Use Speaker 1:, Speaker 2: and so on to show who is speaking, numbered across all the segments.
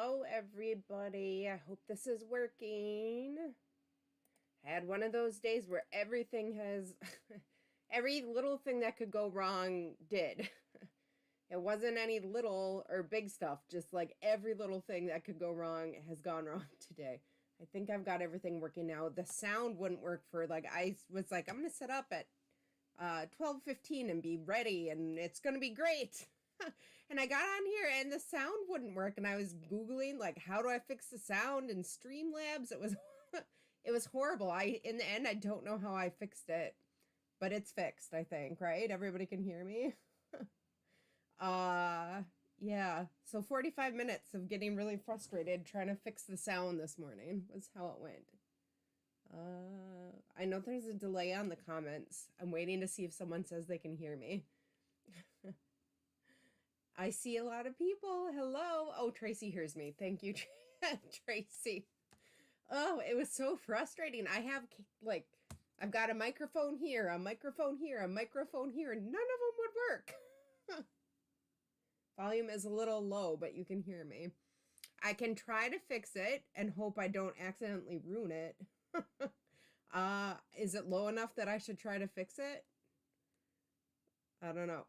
Speaker 1: Hello, everybody. I hope this is working. Had one of those days where everything has, every little thing that could go wrong did. It wasn't any little or big stuff, just like every little thing that could go wrong has gone wrong today. I think I've got everything working now. The sound wouldn't work for, like, I was like, I'm going to set up at 12:15 and be ready, and it's going to be great. And I got on here and the sound wouldn't work, and I was Googling, like, how do I fix the sound in Streamlabs? It was it was horrible. In the end, I don't know how I fixed it, but it's fixed, I think, right? Everybody can hear me. Yeah. So 45 minutes of getting really frustrated trying to fix the sound this morning was how it went. I know there's a delay on the comments. I'm waiting to see if someone says they can hear me. I see a lot of people. Hello. Oh, Tracy hears me. Thank you, Tracy. Oh, it was so frustrating. I have, like, I've got a microphone here, a microphone here, a microphone here, and none of them would work. Volume is a little low, but you can hear me. I can try to fix it and hope I don't accidentally ruin it. Is it low enough that I should try to fix it? I don't know.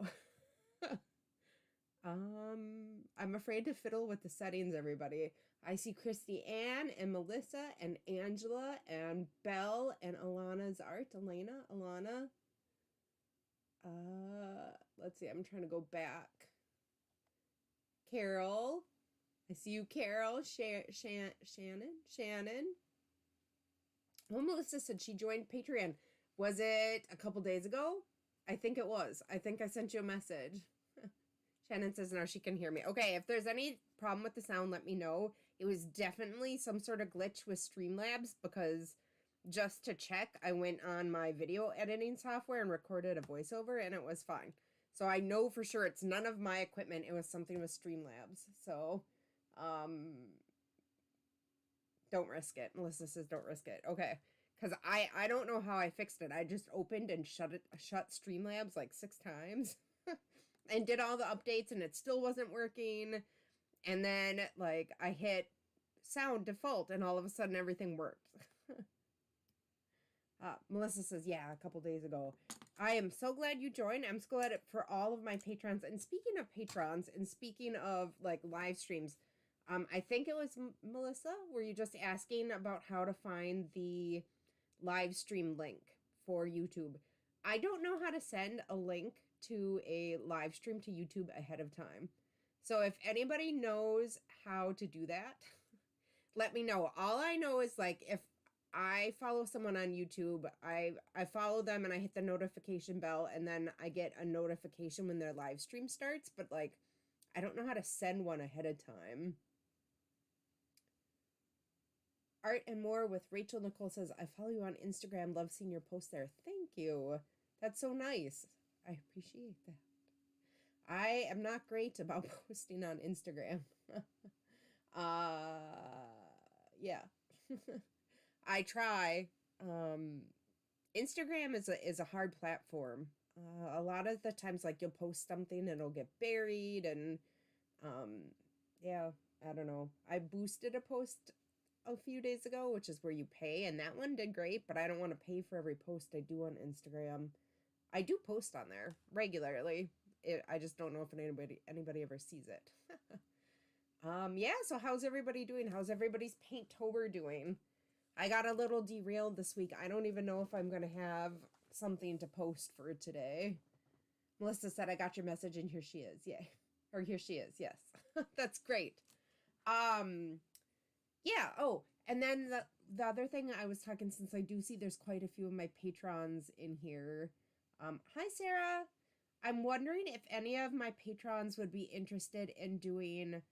Speaker 1: I'm afraid to fiddle with the settings, everybody. I see Christy Ann and Melissa and Angela and Belle and Alana's art. Alana. Let's see, I'm trying to go back. Carol. I see you, Carol. Shannon. Well, Melissa said she joined Patreon. Was it a couple days ago? I think it was. I think I sent you a message. Shannon says now she can hear me. Okay, if there's any problem with the sound, let me know. It was definitely some sort of glitch with Streamlabs, because just to check, I went on my video editing software and recorded a voiceover, and it was fine. So I know for sure it's none of my equipment. It was something with Streamlabs. So, don't risk it. Melissa says don't risk it. Okay. Because I don't know how I fixed it. I just opened and shut Streamlabs like 6 times. And did all the updates, and it still wasn't working. And then, like, I hit sound default, and all of a sudden everything worked. Melissa says, yeah, a couple days ago. I am so glad you joined. I'm so glad for all of my patrons. And speaking of patrons, and speaking of, like, live streams, I think it was Melissa, were you just asking about how to find the live stream link for YouTube? I don't know how to send a link to a live stream to YouTube ahead of time. So if anybody knows how to do that, let me know. All I know is, like, if I follow someone on YouTube, I follow them and I hit the notification bell, and then I get a notification when their live stream starts, but, like, I don't know how to send one ahead of time. Art and More with Rachel Nicole says, I follow you on Instagram. Love seeing your posts there. Thank you. That's so nice. I appreciate that. I am not great about posting on Instagram. Yeah. I try. Instagram is a hard platform. A lot of the times, like, you'll post something and it'll get buried, and yeah, I don't know. I boosted a post a few days ago, which is where you pay, and that one did great, but I don't want to pay for every post I do on Instagram. I do post on there regularly. I just don't know if anybody ever sees it. Yeah, so how's everybody doing? How's everybody's Paintober doing? I got a little derailed this week. I don't even know if I'm going to have something to post for today. Melissa said, I got your message, and here she is. Yay. Or here she is. Yes. That's great. Yeah. Oh, and then the other thing I was talking, since I do see there's quite a few of my patrons in here. Hi, Sarah. I'm wondering if any of my patrons would be interested in doing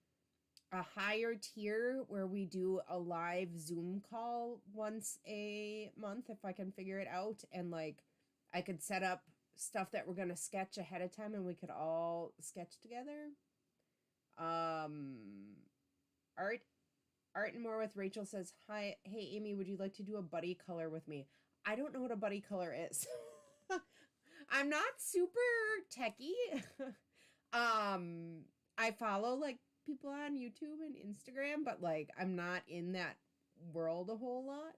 Speaker 1: a higher tier where we do a live Zoom call once a month, if I can figure it out. And, like, I could set up stuff that we're going to sketch ahead of time, and we could all sketch together. Art and More with Rachel says, hi, hey, Amy, would you like to do a buddy color with me? I don't know what a buddy color is. I'm not super techie. I follow, like, people on YouTube and Instagram, but like I'm not in that world a whole lot.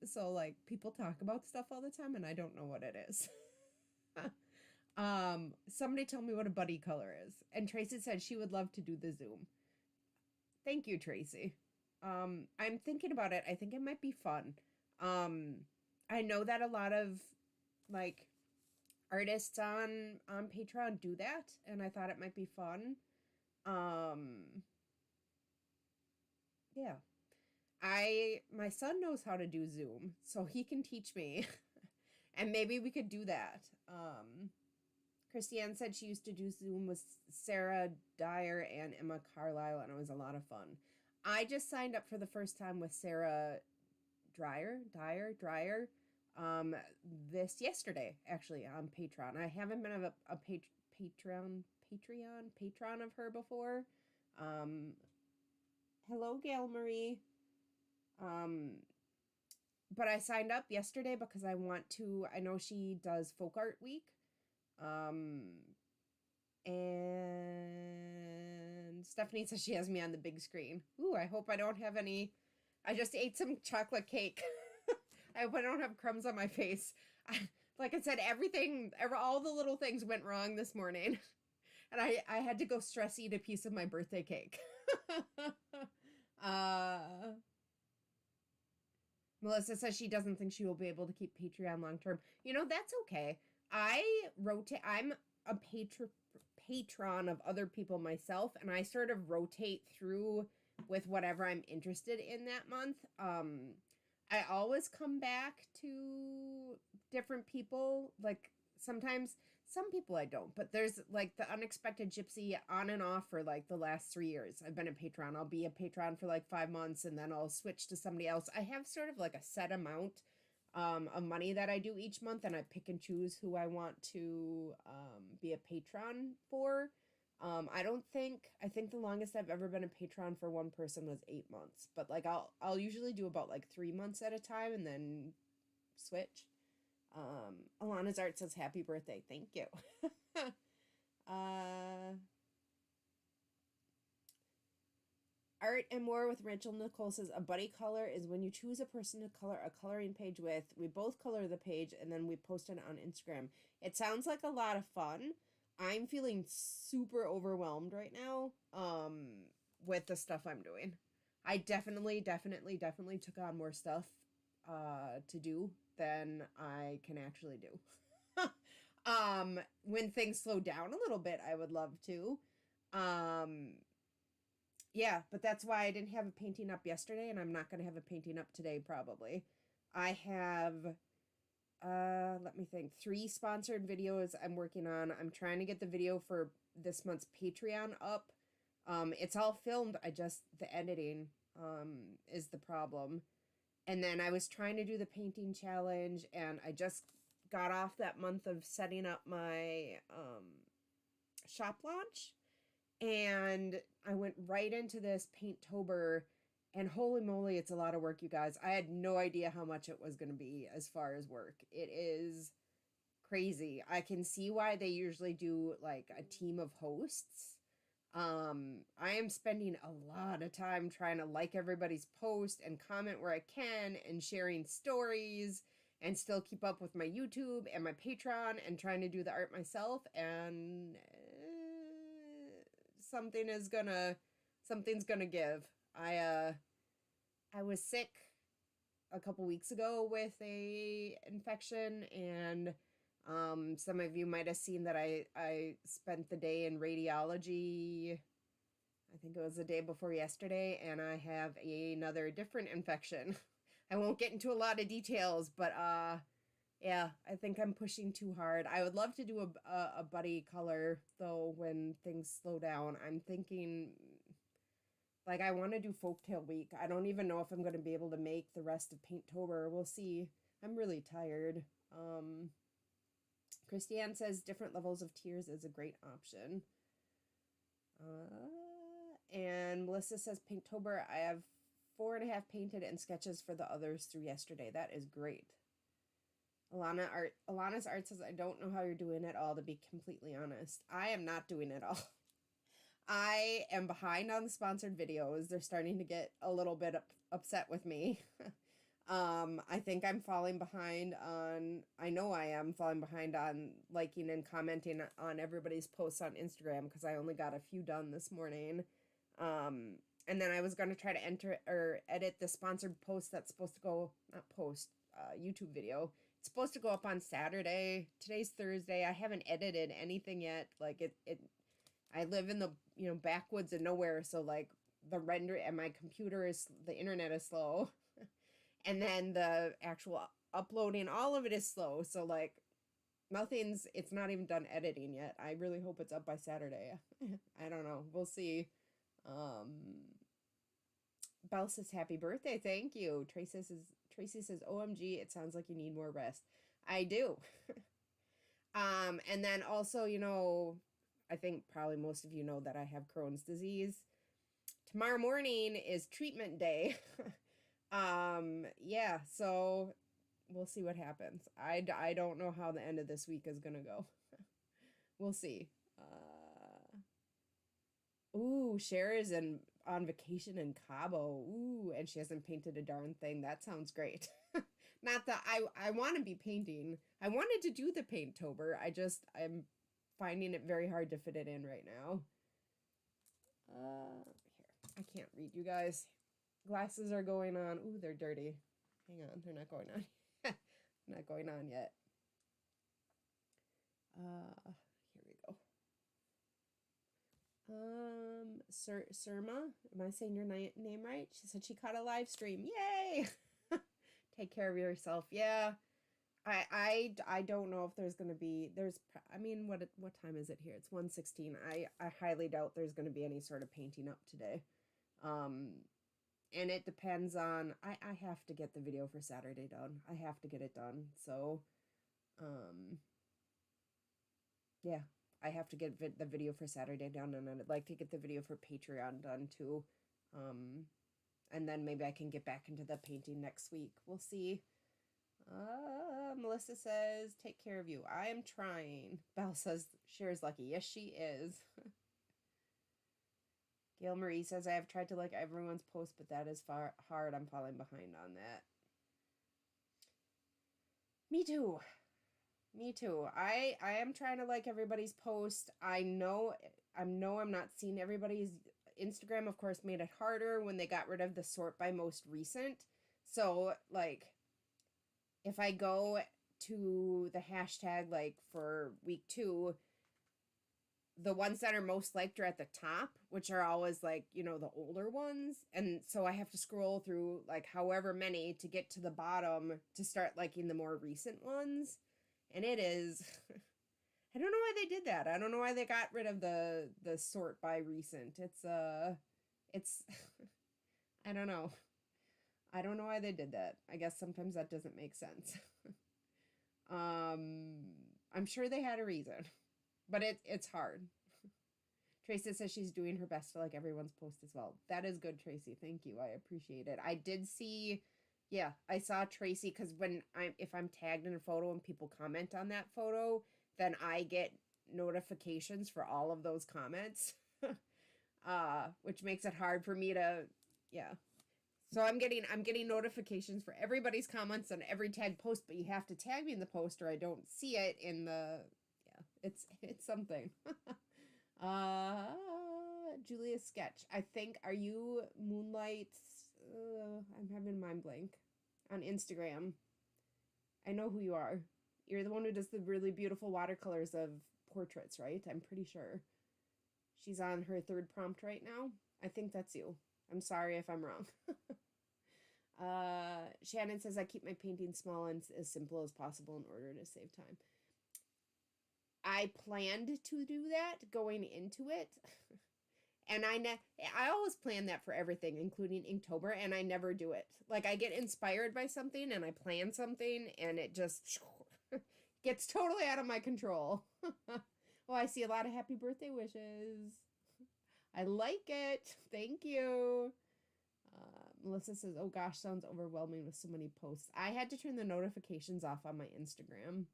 Speaker 1: So like people talk about stuff all the time and I don't know what it is. Somebody told me what a buddy color is, and Tracy said she would love to do the Zoom. Thank you, Tracy. I'm thinking about it. I think it might be fun. I know that a lot of like artists on Patreon do that, and I thought it might be fun. Yeah. My son knows how to do Zoom, so he can teach me. And maybe we could do that. Christiane said she used to do Zoom with Sarah Dyer and Emma Carlisle, and it was a lot of fun. I just signed up for the first time with Sarah Dyer, this yesterday, actually, on Patreon. I haven't been a patron of her before. Hello, Gail Marie. But I signed up yesterday because I know she does Folk Art Week. And Stephanie says she has me on the big screen. Ooh, I hope I don't have any. I just ate some chocolate cake. I hope I don't have crumbs on my face. Like I said, all the little things went wrong this morning. And I had to go stress eat a piece of my birthday cake. Melissa says she doesn't think she will be able to keep Patreon long term. You know, that's okay. I'm a patron of other people myself, and I sort of rotate through with whatever I'm interested in that month. I always come back to different people. Like sometimes some people I don't, but there's like the Unexpected Gypsy on and off for like the last 3 years. I've been a patron. I'll be a patron for like 5 months and then I'll switch to somebody else. I have sort of like a set amount of money that I do each month, and I pick and choose who I want to be a patron for. I think the longest I've ever been a patron for one person was 8 months, but like I'll usually do about like 3 months at a time and then switch. Alana's Art says happy birthday. Thank you. Art and More with Rachel Nicole says a buddy color is when you choose a person to color a coloring page with. We both color the page and then we post it on Instagram. It sounds like a lot of fun. I'm feeling super overwhelmed right now with the stuff I'm doing. I definitely took on more stuff to do than I can actually do. When things slow down a little bit, I would love to. Yeah, but that's why I didn't have a painting up yesterday, and I'm not going to have a painting up today, probably. I have, let me think, 3 sponsored videos I'm working on. I'm trying to get the video for this month's Patreon up. It's all filmed, the editing, is the problem. And then I was trying to do the painting challenge, and I just got off that month of setting up my, shop launch. And I went right into this Paintober, and holy moly, it's a lot of work, you guys. I had no idea how much it was going to be as far as work. It is crazy. I can see why they usually do like a team of hosts. I am spending a lot of time trying to like everybody's post and comment where I can and sharing stories and still keep up with my YouTube and my Patreon and trying to do the art myself, and something's gonna give. I was sick a couple weeks ago with a infection, and some of you might have seen that I spent the day in radiology. I think it was the day before yesterday, and I have another different infection. I won't get into a lot of details, but yeah, I think I'm pushing too hard. I would love to do a buddy color, though, when things slow down. I'm thinking, like, I want to do Folktale Week. I don't even know if I'm going to be able to make the rest of Paintober. We'll see. I'm really tired. Christiane says different levels of tears is a great option. And Melissa says Paintober, I have 4.5 painted and sketches for the others through yesterday. That is great. Alana's Art says, I don't know how you're doing it all, to be completely honest. I am not doing it all. I am behind on the sponsored videos. They're starting to get a little bit upset with me. I think I'm falling behind on, I know I am falling behind on liking and commenting on everybody's posts on Instagram because I only got a few done this morning. And then I was going to try to enter or edit the sponsored post that's supposed to go, not post, YouTube video. It's supposed to go up on Saturday. Today's Thursday. I haven't edited anything yet. Like I live in the, backwoods of nowhere. So like the render and my computer is, the internet is slow. And then the actual uploading, all of it is slow. So like it's not even done editing yet. I really hope it's up by Saturday. I don't know. We'll see. Belle says happy birthday. Thank you. Tracy says, OMG, it sounds like you need more rest. I do. And then also, I think probably most of you know that I have Crohn's disease. Tomorrow morning is treatment day. Yeah, so we'll see what happens. I don't know how the end of this week is gonna go. We'll see. Ooh, Cher is on vacation in Cabo. Ooh, and she hasn't painted a darn thing. That sounds great. Not that I want to be painting. I wanted to do the Paintober. I'm finding it very hard to fit it in right now. Here, I can't read, you guys. Glasses are going on. Ooh, they're dirty. Hang on, they're not going on. Not going on yet. Here we go. Surma, am I saying your name right? She said she caught a live stream. Yay! Take care of yourself. Yeah. I don't know if there's gonna be what time is it here? It's 1:16. I highly doubt there's gonna be any sort of painting up today. And it depends on, I have to get the video for Saturday done. I have to get it done. So, yeah, I have to get the video for Saturday done, and I'd like to get the video for Patreon done too. And then maybe I can get back into the painting next week. We'll see. Melissa says, take care of you. I am trying. Belle says, Cher's lucky. Yes, she is. Gail Marie says, I have tried to like everyone's post, but that is hard. I'm falling behind on that. Me too. Me too. I am trying to like everybody's post. I know I'm not seeing everybody's. Instagram, of course, made it harder when they got rid of the sort by most recent. So, like, if I go to the hashtag, like, for week 2, the ones that are most liked are at the top, which are always, like, the older ones. And so I have to scroll through, like, however many to get to the bottom to start liking the more recent ones. And it is... I don't know why they did that. I don't know why they got rid of the sort by recent. It's I don't know. I don't know why they did that. I guess sometimes that doesn't make sense. I'm sure they had a reason, but it's hard. Tracy says she's doing her best to like everyone's post as well. That is good, Tracy. Thank you. I appreciate it. I did see, yeah, I saw Tracy because if I'm tagged in a photo and people comment on that photo, then I get notifications for all of those comments, which makes it hard for me to, yeah. So I'm getting notifications for everybody's comments on every tag post, but you have to tag me in the post or I don't see it in the, yeah, it's something. Julia Sketch, I think, are you Moonlight? I'm having mind blank on Instagram. I know who you are. You're the one who does the really beautiful watercolors of portraits, right? I'm pretty sure. She's on her 3rd prompt right now. I think that's you. I'm sorry if I'm wrong. Shannon says, I keep my painting small and as simple as possible in order to save time. I planned to do that going into it. And I always plan that for everything, including Inktober, and I never do it. Like, I get inspired by something and I plan something and it just gets totally out of my control. Oh, I see a lot of happy birthday wishes. I like it. Thank you. Melissa says, oh gosh, sounds overwhelming with so many posts. I had to turn the notifications off on my Instagram.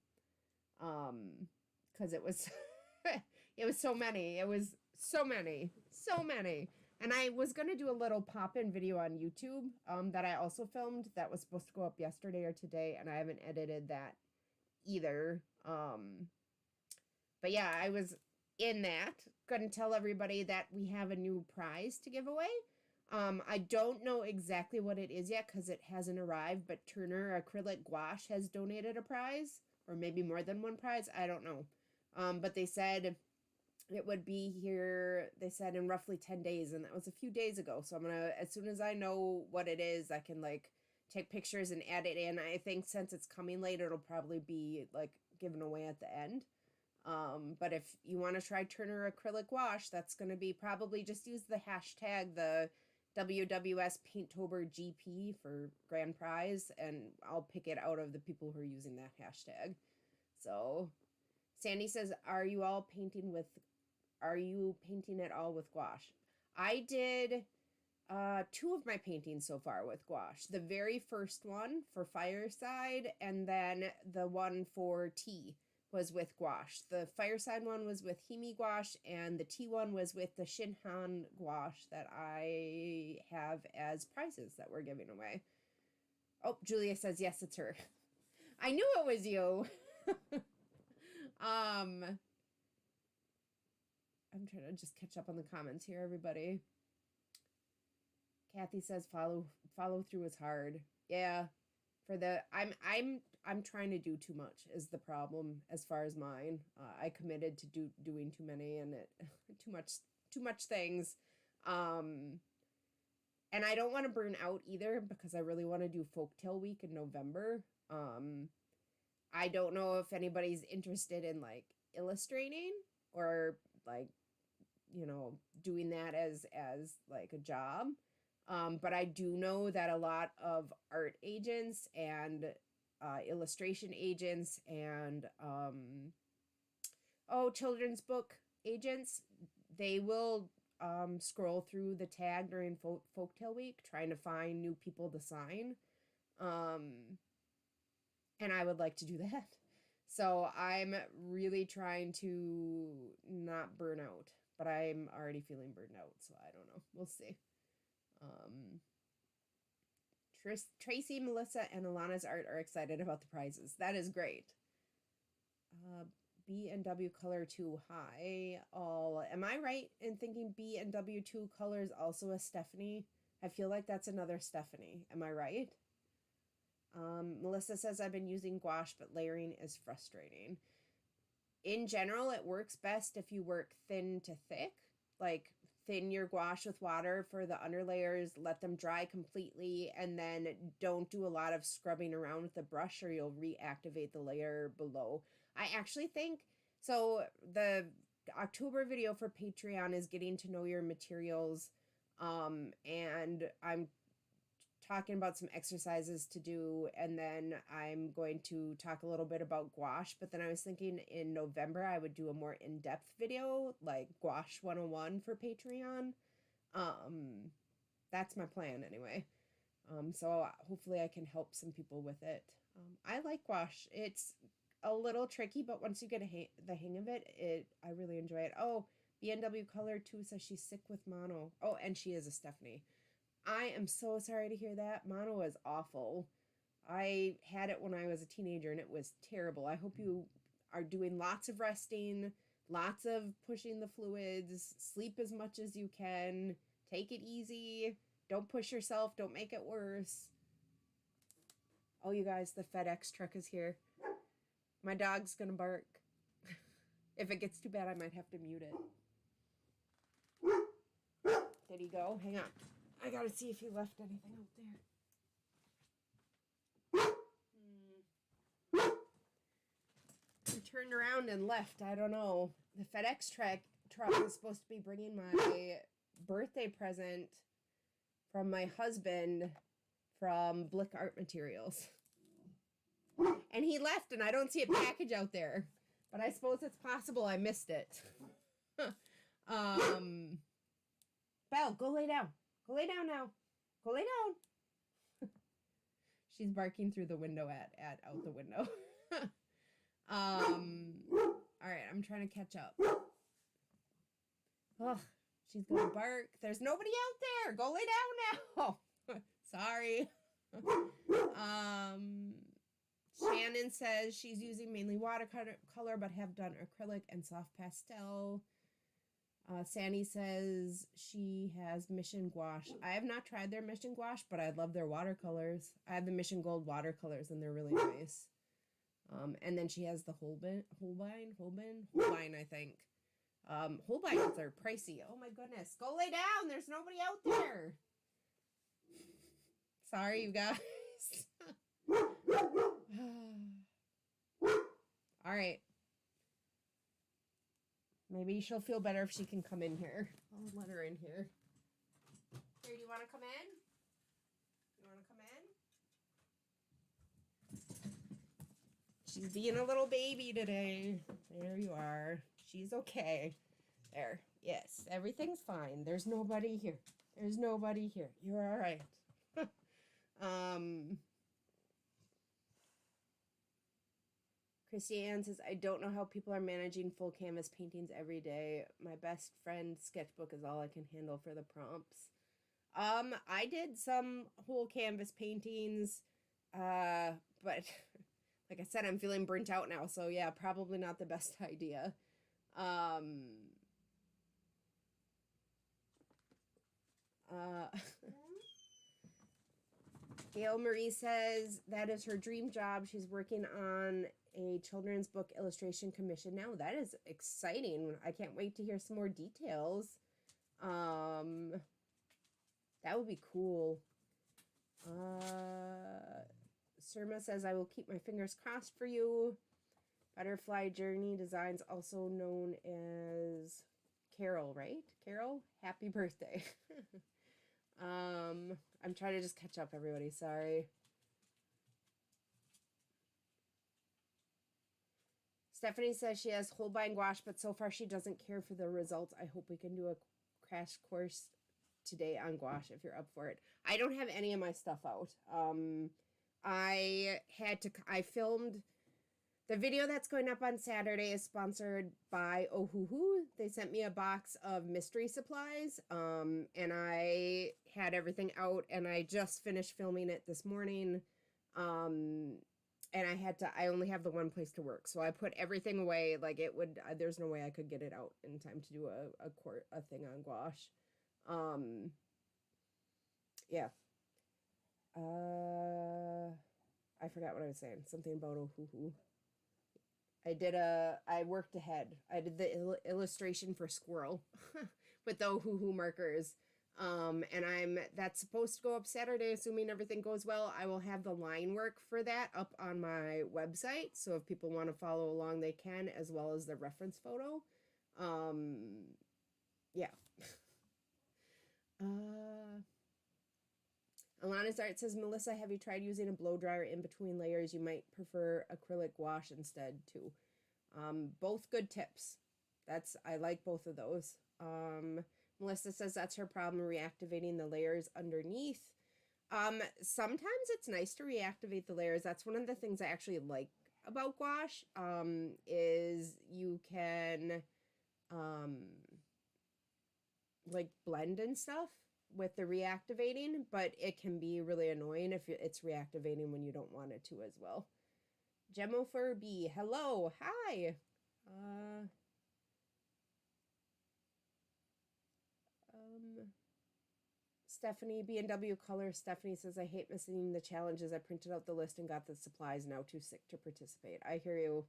Speaker 1: Because it was, it was so many. It was So many. So many. And I was going to do a little pop-in video on YouTube that I also filmed that was supposed to go up yesterday or today, and I haven't edited that either. But yeah, I was in that. Going to tell everybody that we have a new prize to give away. I don't know exactly what it is yet because it hasn't arrived, but Turner Acrylic Gouache has donated a prize, or maybe more than one prize. I don't know. But they said it would be here, they said, in roughly 10 days, and that was a few days ago. So I'm going to, as soon as I know what it is, I can, like, take pictures and add it in. I think since it's coming late, it'll probably be, like, given away at the end. But if you want to try Turner Acrylic Gouache, that's going to be probably just use the hashtag, the WWS Paintober GP for grand prize, and I'll pick it out of the people who are using that hashtag. So Sandy says, are you painting it all with gouache? I did 2 of my paintings so far with gouache. The very first one for Fireside, and then the one for tea was with gouache. The Fireside one was with Himi gouache, and the tea one was with the Shinhan gouache that I have as prizes that we're giving away. Oh, Julia says, yes, it's her. I knew it was you. I'm trying to just catch up on the comments here, everybody. Kathy says follow through is hard. Yeah. For the I'm trying to do too much is the problem as far as mine. I committed to doing too many and too much things. And I don't want to burn out either because I really want to do Folktale Week in November. I don't know if anybody's interested in like illustrating or like, you know, doing that as like a job. But I do know that a lot of art agents and illustration agents and children's book agents, they will scroll through the tag during Folktale Week trying to find new people to sign. And I would like to do that. So I'm really trying to not burn out, but I'm already feeling burned out, so I don't know. We'll see. Tracy, Melissa, and Alana's art are excited about the prizes. That is great. B&W Color 2. Hi, all. Am I right in thinking B&W2 Color is also a Stephanie? I feel like that's another Stephanie. Am I right? Melissa says, I've been using gouache, but layering is frustrating. In general, it works best if you work thin to thick. Like, thin your gouache with water for the underlayers, let them dry completely, and then don't do a lot of scrubbing around with the brush or you'll reactivate the layer below. I actually think, so the October video for Patreon is getting to know your materials, and I'm talking about some exercises to do, and then I'm going to talk a little bit about gouache, but then I was thinking in November I would do a more in-depth video, like Gouache 101 for Patreon. That's my plan anyway. So hopefully I can help some people with it. I like gouache. It's a little tricky, but once you get the hang of it, I really enjoy it. Oh, B&W Color 2 says she's sick with mono. Oh, and she is a Stephanie. I am so sorry to hear that. Mono is awful. I had it when I was a teenager and it was terrible. I hope you are doing lots of resting, lots of pushing the fluids, sleep as much as you can, take it easy, don't push yourself, don't make it worse. Oh, you guys, the FedEx truck is here. My dog's gonna bark. If it gets too bad, I might have to mute it. Did he go? Hang on. I gotta see if he left anything out there. He turned around and left. I don't know. The FedEx truck is supposed to be bringing my birthday present from my husband from Blick Art Materials. And he left, and I don't see a package out there. But I suppose it's possible I missed it. Belle, go lay down. Go lay down now. Go lay down. She's barking through the window out the window. All right, I'm trying to catch up. Oh, she's gonna bark. There's nobody out there. Go lay down now. Sorry. Shannon says she's using mainly watercolor, but have done acrylic and soft pastel. Sandy says she has Mission Gouache. I have not tried their Mission Gouache, but I love their watercolors. I have the Mission Gold watercolors, and they're really nice. And then she has the Holbein, I think. Holbeins are pricey. Oh my goodness. Go lay down. There's nobody out there. Sorry, you guys. All right. Maybe she'll feel better if she can come in here. I'll let her in here. Here, do you want to come in? You want to come in? She's being a little baby today. There you are. She's okay. There. Yes, everything's fine. There's nobody here. There's nobody here. You're all right. Christy Ann says, I don't know how people are managing full canvas paintings every day. My best friend Sketchbook is all I can handle for the prompts. I did some whole canvas paintings, but like I said, I'm feeling burnt out now, so yeah, probably not the best idea. Gail Marie says that is her dream job. She's working on a children's book illustration commission now. That is exciting. I can't wait to hear some more details. That would be cool. Surma says, I will keep my fingers crossed for you. Butterfly Journey Designs, also known as Carol, right? Carol, happy birthday. I'm trying to just catch up, everybody. Sorry. Stephanie says she has Holbein gouache, but so far she doesn't care for the results. I hope we can do a crash course today on gouache if you're up for it. I don't have any of my stuff out. I filmed the video that's going up on Saturday is sponsored by Ohuhu. They sent me a box of mystery supplies, and I had everything out, and I just finished filming it this morning. And I only have the one place to work, so I put everything away. Like there's no way I could get it out in time to do a thing on gouache. Yeah. I forgot what I was saying. Something about Ohuhu. I worked ahead. I did the illustration for Squirrel with the Ohuhu markers. And that's supposed to go up Saturday, assuming everything goes well. I will have the line work for that up on my website. So if people want to follow along, they can, as well as the reference photo. Yeah. Alana's Art says, Melissa, have you tried using a blow dryer in between layers? You might prefer acrylic gouache instead too. Both good tips. I like both of those. Melissa says that's her problem, reactivating the layers underneath. Sometimes it's nice to reactivate the layers. That's one of the things I actually like about gouache, is you can like blend and stuff with the reactivating, but it can be really annoying if it's reactivating when you don't want it to as well. Gemmo Furby, hello, hi. Stephanie, B&W Color, Stephanie says, I hate missing the challenges. I printed out the list and got the supplies, now too sick to participate. I hear you.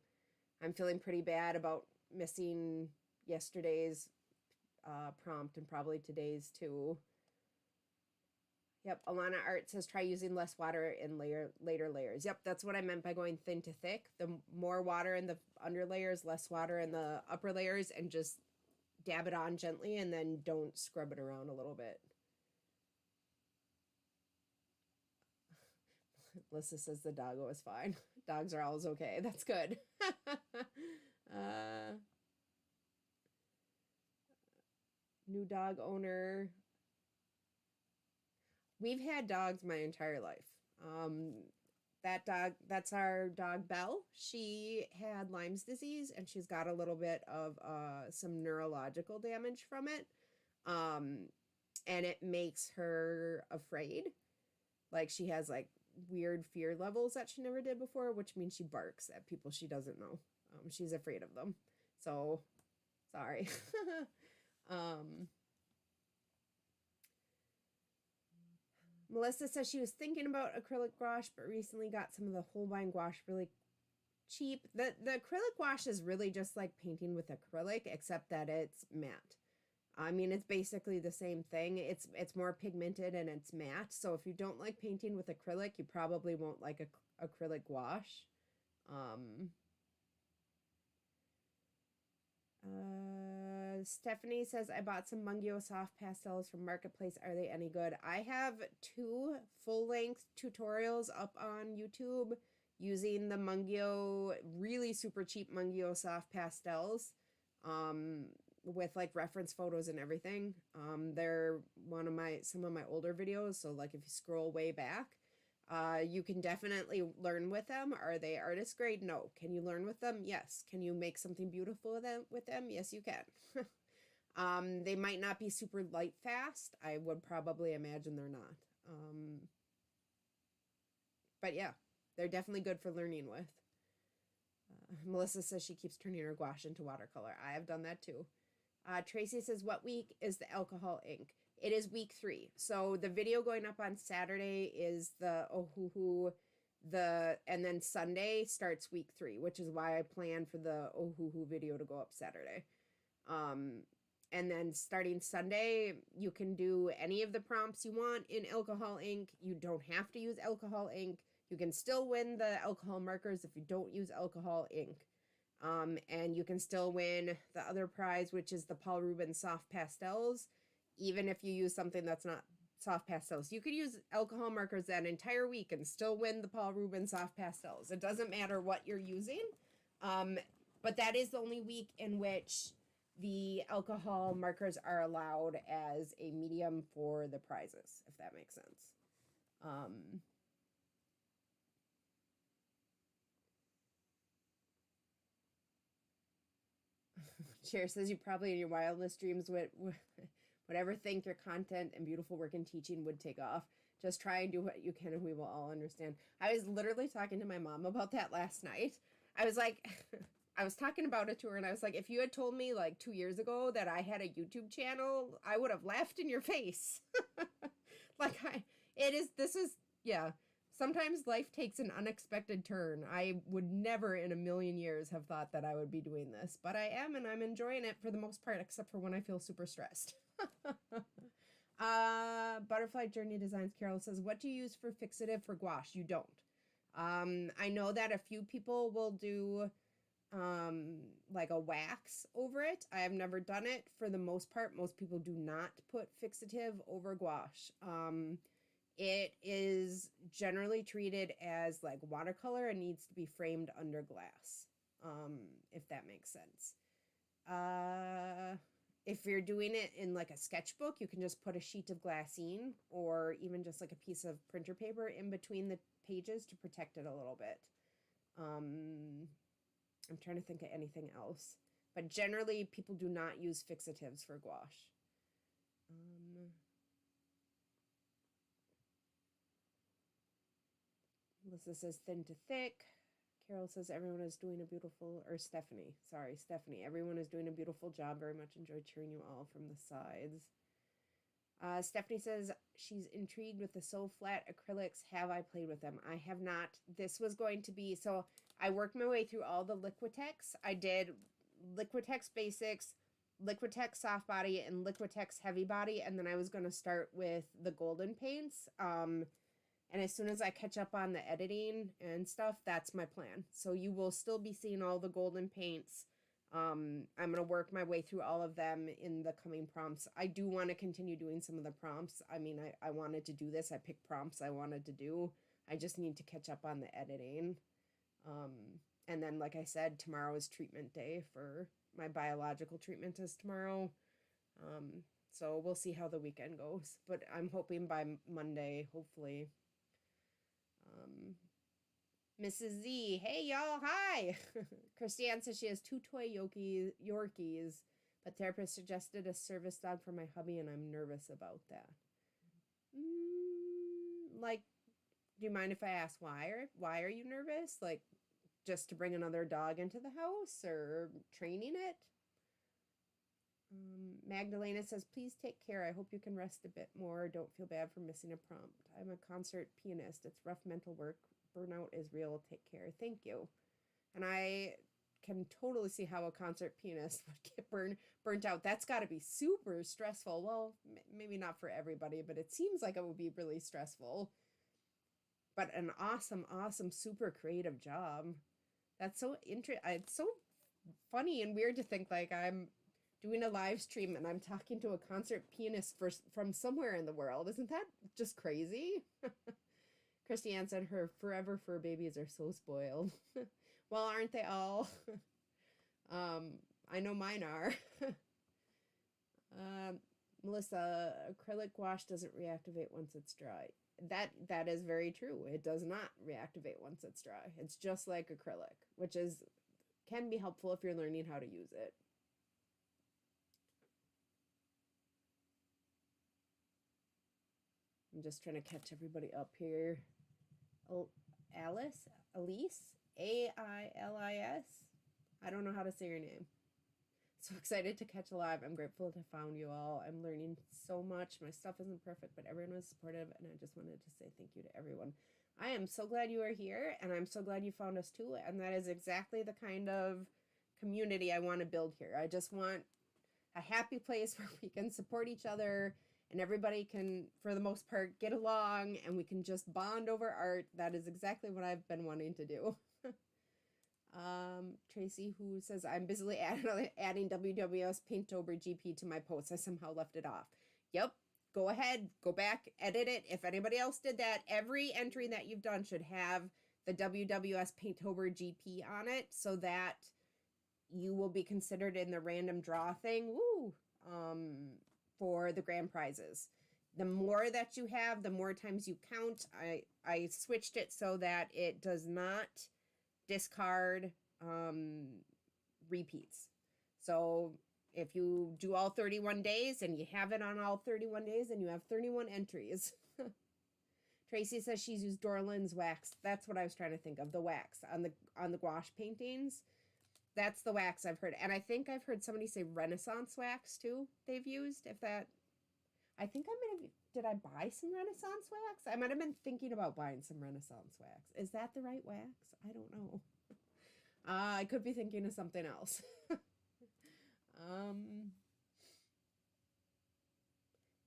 Speaker 1: I'm feeling pretty bad about missing yesterday's prompt and probably today's too. Yep, Alana Art says try using less water in later layers. Yep, that's what I meant by going thin to thick. The more water in the under layers, less water in the upper layers, and just dab it on gently and then don't scrub it around a little bit. Melissa says the doggo is fine. Dogs are always okay. That's good. New dog owner. We've had dogs my entire life. that's our dog Belle. She had Lyme's disease and she's got a little bit of some neurological damage from it. And it makes her afraid. Like she has like weird fear levels that she never did before, which means she barks at people she doesn't know. She's afraid of them. So sorry. Melissa says she was thinking about acrylic gouache, but recently got some of the Holbein gouache really cheap. The acrylic gouache is really just like painting with acrylic, except that it's matte. I mean, it's basically the same thing. It's more pigmented and it's matte. So if you don't like painting with acrylic, you probably won't like acrylic gouache. Stephanie says, I bought some Mungyo soft pastels from Marketplace. Are they any good? I have 2 full-length tutorials up on YouTube using the Mungyo, really super cheap Mungyo soft pastels, with like reference photos and everything. They're some of my older videos. So like if you scroll way back, you can definitely learn with them. Are they artist grade? No. Can you learn with them? Yes. Can you make something beautiful with them? Yes, you can. They might not be super light fast. I would probably imagine they're not. But yeah, they're definitely good for learning with. Melissa says she keeps turning her gouache into watercolor. I have done that too. Tracy says, what week is the alcohol ink? It is week 3. So the video going up on Saturday is the Ohuhu, and then Sunday starts week 3, which is why I plan for the Ohuhu video to go up Saturday. And then starting Sunday, you can do any of the prompts you want in alcohol ink. You don't have to use alcohol ink. You can still win the alcohol markers if you don't use alcohol ink. And you can still win the other prize, which is the Paul Rubens soft pastels, even if you use something that's not soft pastels. You could use alcohol markers that entire week and still win the Paul Rubens soft pastels. It doesn't matter what you're using. But that is the only week in which the alcohol markers are allowed as a medium for the prizes, if that makes sense. Cher says you probably in your wildest dreams would ever think your content and beautiful work in teaching would take off. Just try and do what you can and we will all understand. I was literally talking to my mom about that last night. I was like, I was talking about it to her and I was like, if you had told me like 2 years ago that I had a YouTube channel, I would have laughed in your face. Yeah. Sometimes life takes an unexpected turn. I would never in a million years have thought that I would be doing this, but I am, and I'm enjoying it for the most part, except for when I feel super stressed. Butterfly Journey Designs Carol says, what do you use for fixative for gouache? You don't. I know that a few people will do like a wax over it. I have never done it. For the most part, most people do not put fixative over gouache. It is generally treated as like watercolor and needs to be framed under glass, if that makes sense. If you're doing it in like a sketchbook, you can just put a sheet of glassine or even just like a piece of printer paper in between the pages to protect it a little bit. I'm trying to think of anything else, but generally people do not use fixatives for gouache. Melissa says thin to thick. Carol says everyone is doing a beautiful, or Stephanie, everyone is doing a beautiful job. Very much enjoyed cheering you all from the sides. Stephanie says she's intrigued with the So Flat acrylics. Have I played with them? I have not. This was going to be, so I worked my way through all the Liquitex. I did Liquitex Basics, Liquitex Soft Body, and Liquitex Heavy Body, and then I was going to start with the golden paints. And as soon as I catch up on the editing and stuff, that's my plan. So you will still be seeing all the golden paints. I'm going to work my way through all of them in the coming prompts. I do want to continue doing some of the prompts. I mean, I wanted to do this. I picked prompts I wanted to do. I just need to catch up on the editing. And then, like I said, tomorrow is treatment day for my biological treatment is tomorrow. So we'll see how the weekend goes. But I'm hoping by Monday, hopefully, Mrs. Z, hey y'all, hi. Christiane says she has 2 toy Yorkies, but therapist suggested a service dog for my hubby, and I'm nervous about that. Like, do you mind if I ask why? Why are you nervous? Like, just to bring another dog into the house or training it? Magdalena says, please take care. I hope you can rest a bit more. Don't feel bad for missing a prompt. I'm a concert pianist. It's rough mental work. Burnout is real. Take care. Thank you. And I can totally see how a concert pianist would get burnt out. That's got to be super stressful. Well, maybe not for everybody, but it seems like it would be really stressful. But an awesome, super creative job. That's so interesting. It's so funny and weird to think like I'm doing a live stream and I'm talking to a concert pianist from somewhere in the world. Isn't that just crazy? Christiane said her forever fur babies are so spoiled. Well, aren't they all? I know mine are. Melissa, acrylic wash doesn't reactivate once it's dry. That is very true. It does not reactivate once it's dry. It's just like acrylic, which can be helpful if you're learning how to use it. I'm just trying to catch everybody up here. Oh, Elise, Ailis. I don't know how to say your name. So excited to catch a live. I'm grateful to have found you all. I'm learning so much. My stuff isn't perfect, but everyone was supportive, and I just wanted to say thank you to everyone. I am so glad you are here, and I'm so glad you found us too, and that is exactly the kind of community I want to build here. I just want a happy place where we can support each other, and everybody can, for the most part, get along, and we can just bond over art. That is exactly what I've been wanting to do. Tracy, who says, I'm busily adding WWS Paintober GP to my posts. I somehow left it off. Yep. Go ahead. Go back. Edit it. If anybody else did that, every entry that you've done should have the WWS Paintober GP on it so that you will be considered in the random draw thing. Woo! For the grand prizes. The more that you have, the more times you count. I switched it so that it does not discard repeats. So if you do all 31 days and you have it on all 31 days and you have 31 entries. Tracy says she's used Dorland's wax. That's what I was trying to think of, the wax on the gouache paintings. That's the wax I've heard. And I think I've heard somebody say Renaissance wax too they've used. I think did I buy some Renaissance wax? I might have been thinking about buying some Renaissance wax. Is that the right wax? I don't know. I could be thinking of something else.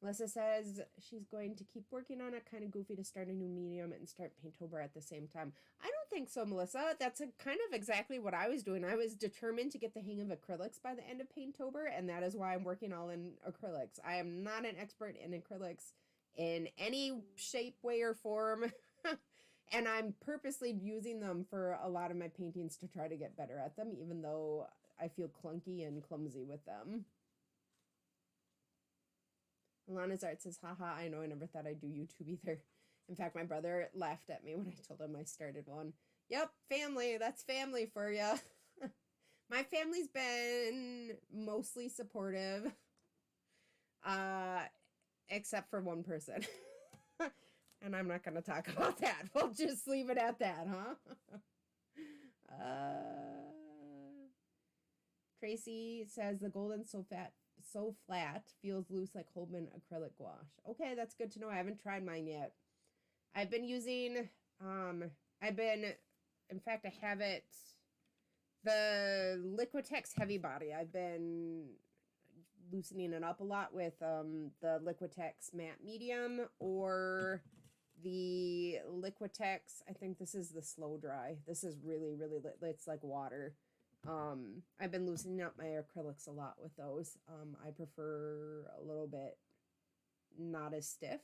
Speaker 1: Melissa says she's going to keep working on it. Kind of goofy to start a new medium and start Paintober at the same time. I don't think so, Melissa. That's kind of exactly what I was doing. I was determined to get the hang of acrylics by the end of Paintober, and that is why I'm working all in acrylics. I am not an expert in acrylics in any shape, way, or form. And I'm purposely using them for a lot of my paintings to try to get better at them, even though I feel clunky and clumsy with them. Alana's Art says, haha, I know, I never thought I'd do YouTube either. In fact, my brother laughed at me when I told him I started one. Yep, family, that's family for you. My family's been mostly supportive, except for one person. And I'm not going to talk about that. We'll just leave it at that, huh? Tracy says the golden so flat feels loose like Holbein acrylic gouache. Okay, that's good to know. I haven't tried mine yet. I've been using, in fact, I have it, the Liquitex Heavy Body. I've been loosening it up a lot with the Liquitex Matte Medium or the Liquitex, I think this is the Slow Dry. This is really, really, it's like water. I've been loosening up my acrylics a lot with those. I prefer a little bit not as stiff,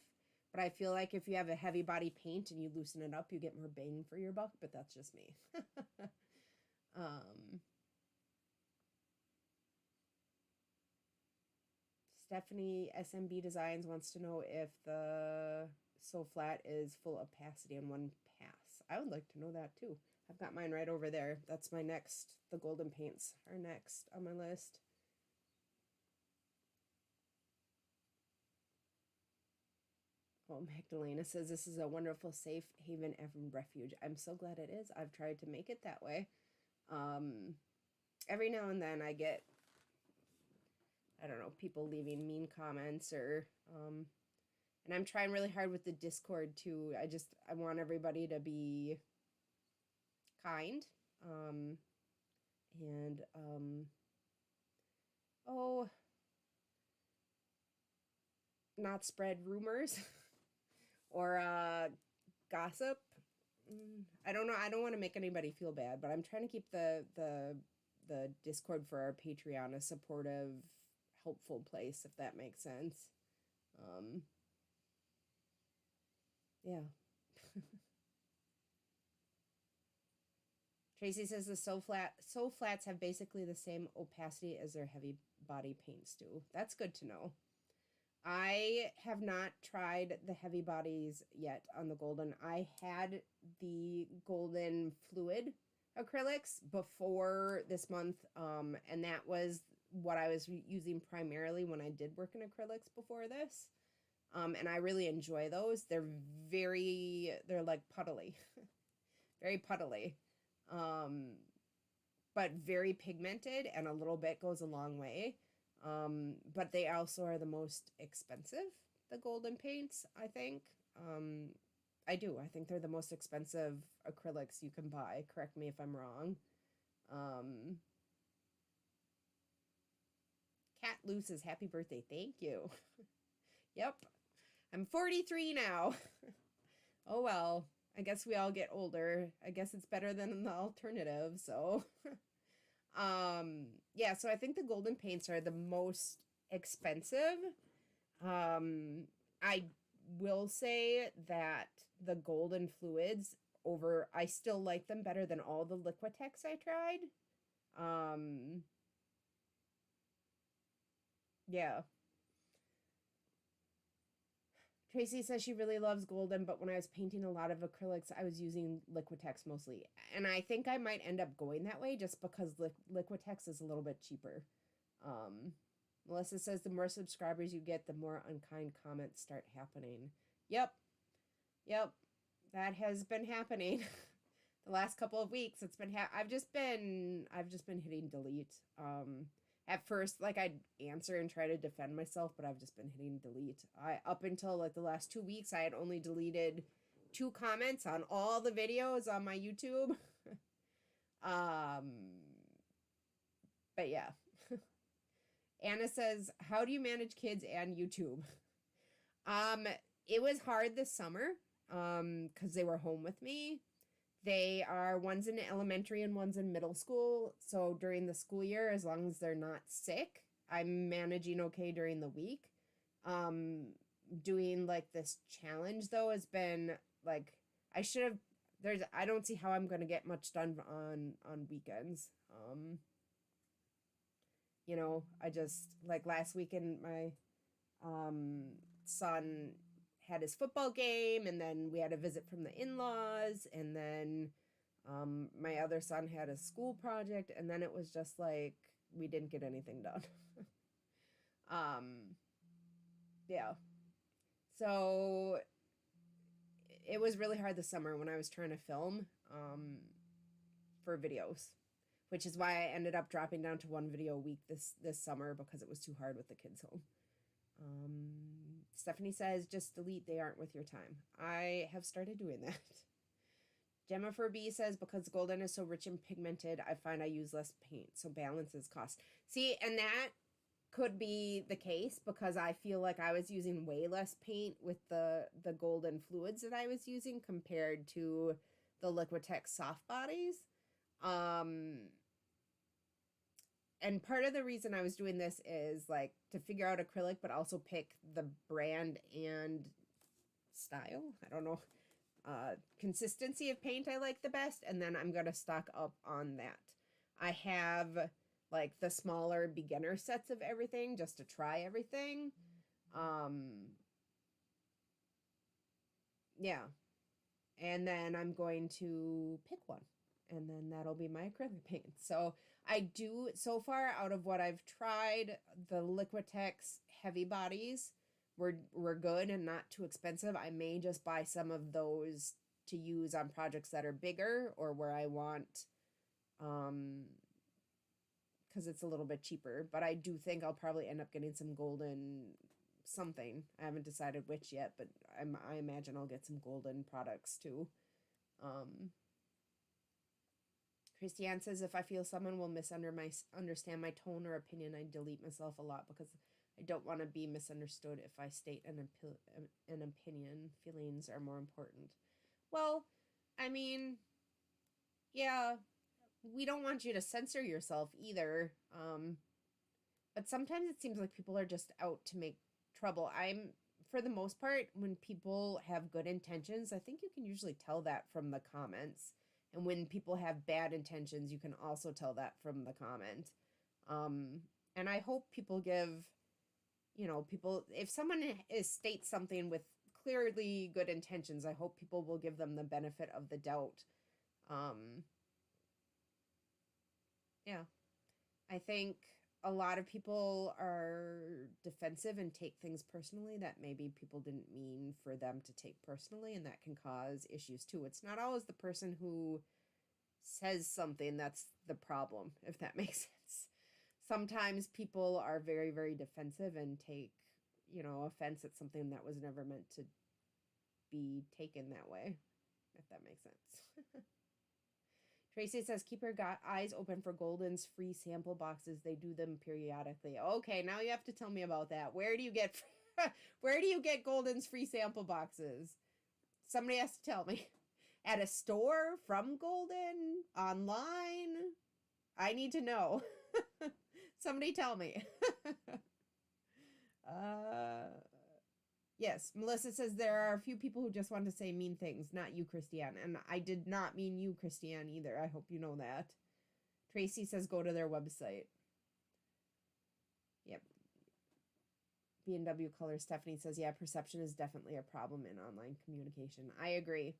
Speaker 1: but I feel like if you have a heavy body paint and you loosen it up, you get more bang for your buck, but that's just me. Stephanie SMB Designs wants to know if the So Flat is full opacity in one pass. I would like to know that too. I've got mine right over there. That's my next, the golden paints are next on my list. Oh, Magdalena says, this is a wonderful, safe haven and refuge. I'm so glad it is. I've tried to make it that way. Every now and then I get, I don't know, people leaving mean comments or, and I'm trying really hard with the Discord too. I want everybody to be kind. Not spread rumors or gossip. I don't know. I don't want to make anybody feel bad, but I'm trying to keep the Discord for our Patreon a supportive, helpful place, if that makes sense. Yeah. Tracy says the So Flats have basically the same opacity as their heavy body paints do. That's good to know. I have not tried the heavy bodies yet on the golden. I had the golden fluid acrylics before this month, and that was what I was using primarily when I did work in acrylics before this. And I really enjoy those. They're like puddly, very puddly, but very pigmented, and a little bit goes a long way. But they also are the most expensive, the golden paints, I think. I think they're the most expensive acrylics you can buy. Correct me if I'm wrong. Cat Lou says, happy birthday. Thank you. Yep. I'm 43 now. Oh, well, I guess we all get older. I guess it's better than the alternative, so... yeah, so I think the golden paints are the most expensive. I will say that the golden fluids I still like them better than all the Liquitex I tried. Yeah. Tracy says she really loves golden, but when I was painting a lot of acrylics, I was using Liquitex mostly. And I think I might end up going that way just because Liquitex is a little bit cheaper. Melissa says the more subscribers you get, the more unkind comments start happening. Yep. That has been happening. The last couple of weeks, it's been I've just been hitting delete. At first, like, I'd answer and try to defend myself, but I've just been hitting delete. Up until like the last 2 weeks, I had only deleted 2 comments on all the videos on my YouTube. But yeah. Anna says, how do you manage kids and YouTube? It was hard this summer, because they were home with me. One's in elementary and one's in middle school. So during the school year, as long as they're not sick, I'm managing okay during the week. Doing like this challenge though has been like, I don't see how I'm going to get much done on weekends. I just, like last weekend, my, son had his football game, and then we had a visit from the in-laws, and then my other son had a school project, and then it was just like we didn't get anything done. Yeah. So it was really hard this summer when I was trying to film for videos, which is why I ended up dropping down to 1 video a week this summer, because it was too hard with the kids home. Stephanie says, just delete, they aren't worth your time. I have started doing that. Jennifer B says, because golden is so rich and pigmented, I find I use less paint, so balances cost. See, and that could be the case, because I feel like I was using way less paint with the golden fluids that I was using compared to the Liquitex soft bodies. And part of the reason I was doing this is like to figure out acrylic, but also pick the brand and style. I don't know. Consistency of paint I like the best. And then I'm going to stock up on that. I have like the smaller beginner sets of everything just to try everything. Yeah. And then I'm going to pick one, and then that'll be my acrylic paint. So I do, so far out of what I've tried, the Liquitex heavy bodies were good and not too expensive. I may just buy some of those to use on projects that are bigger or where I want, because it's a little bit cheaper. But I do think I'll probably end up getting some golden something. I haven't decided which yet, but I imagine I'll get some golden products too. Christiane says, if I feel someone will understand my tone or opinion, I delete myself a lot because I don't want to be misunderstood if I state an opinion. Feelings are more important. Well, I mean, yeah, we don't want you to censor yourself either. But sometimes it seems like people are just out to make trouble. For the most part, when people have good intentions, I think you can usually tell that from the comments. And when people have bad intentions, you can also tell that from the comment. And I hope people give, if someone states something with clearly good intentions, I hope people will give them the benefit of the doubt. Yeah. I think a lot of people are defensive and take things personally that maybe people didn't mean for them to take personally, and that can cause issues too. It's not always the person who says something that's the problem, if that makes sense. Sometimes people are very, very defensive and take, offense at something that was never meant to be taken that way, if that makes sense. Tracy says, keep your eyes open for Golden's free sample boxes. They do them periodically. Okay, now you have to tell me about that. Where do you get Golden's free sample boxes? Somebody has to tell me. At a store, from Golden, online? I need to know. Somebody tell me. Yes, Melissa says there are a few people who just want to say mean things, not you, Christiane. And I did not mean you, Christiane, either. I hope you know that. Tracy says go to their website. Yep. B&W Color Stephanie says, yeah, perception is definitely a problem in online communication. I agree.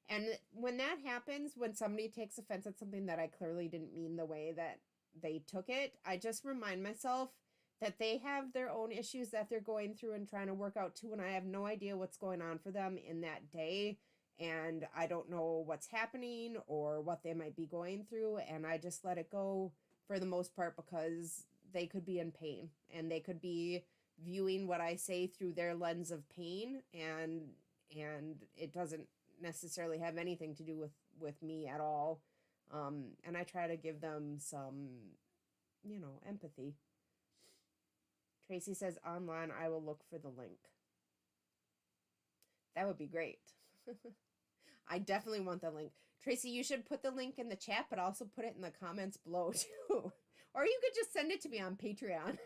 Speaker 1: And when that happens, when somebody takes offense at something that I clearly didn't mean the way that they took it, I just remind myself that they have their own issues that they're going through and trying to work out too, and I have no idea what's going on for them in that day, and I don't know what's happening or what they might be going through, and I just let it go for the most part because they could be in pain, and they could be viewing what I say through their lens of pain, and it doesn't necessarily have anything to do with me at all. And I try to give them some, empathy. Tracy says, online, I will look for the link. That would be great. I definitely want the link. Tracy, you should put the link in the chat, but also put it in the comments below too. Or you could just send it to me on Patreon.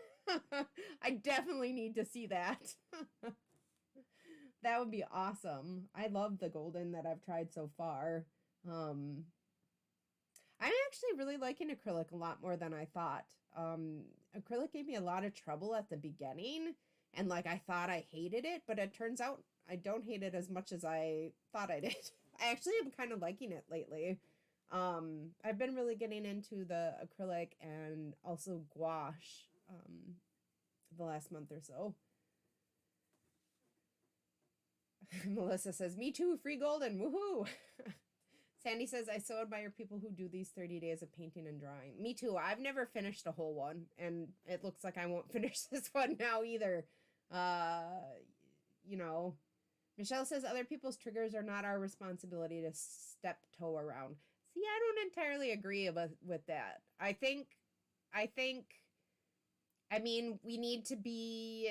Speaker 1: I definitely need to see that. That would be awesome. I love the golden that I've tried so far. I'm actually really liking acrylic a lot more than I thought. Acrylic gave me a lot of trouble at the beginning, and I thought I hated it, but it turns out I don't hate it as much as I thought I did. I actually am kind of liking it lately. I've been really getting into the acrylic and also gouache the last month or so. Melissa says, me too, free golden, woohoo! Sandy says, I so admire people who do these 30 days of painting and drawing. Me too. I've never finished a whole one, and it looks like I won't finish this one now either. Michelle says, other people's triggers are not our responsibility to step-toe around. See, I don't entirely agree with that. I mean, we need to be...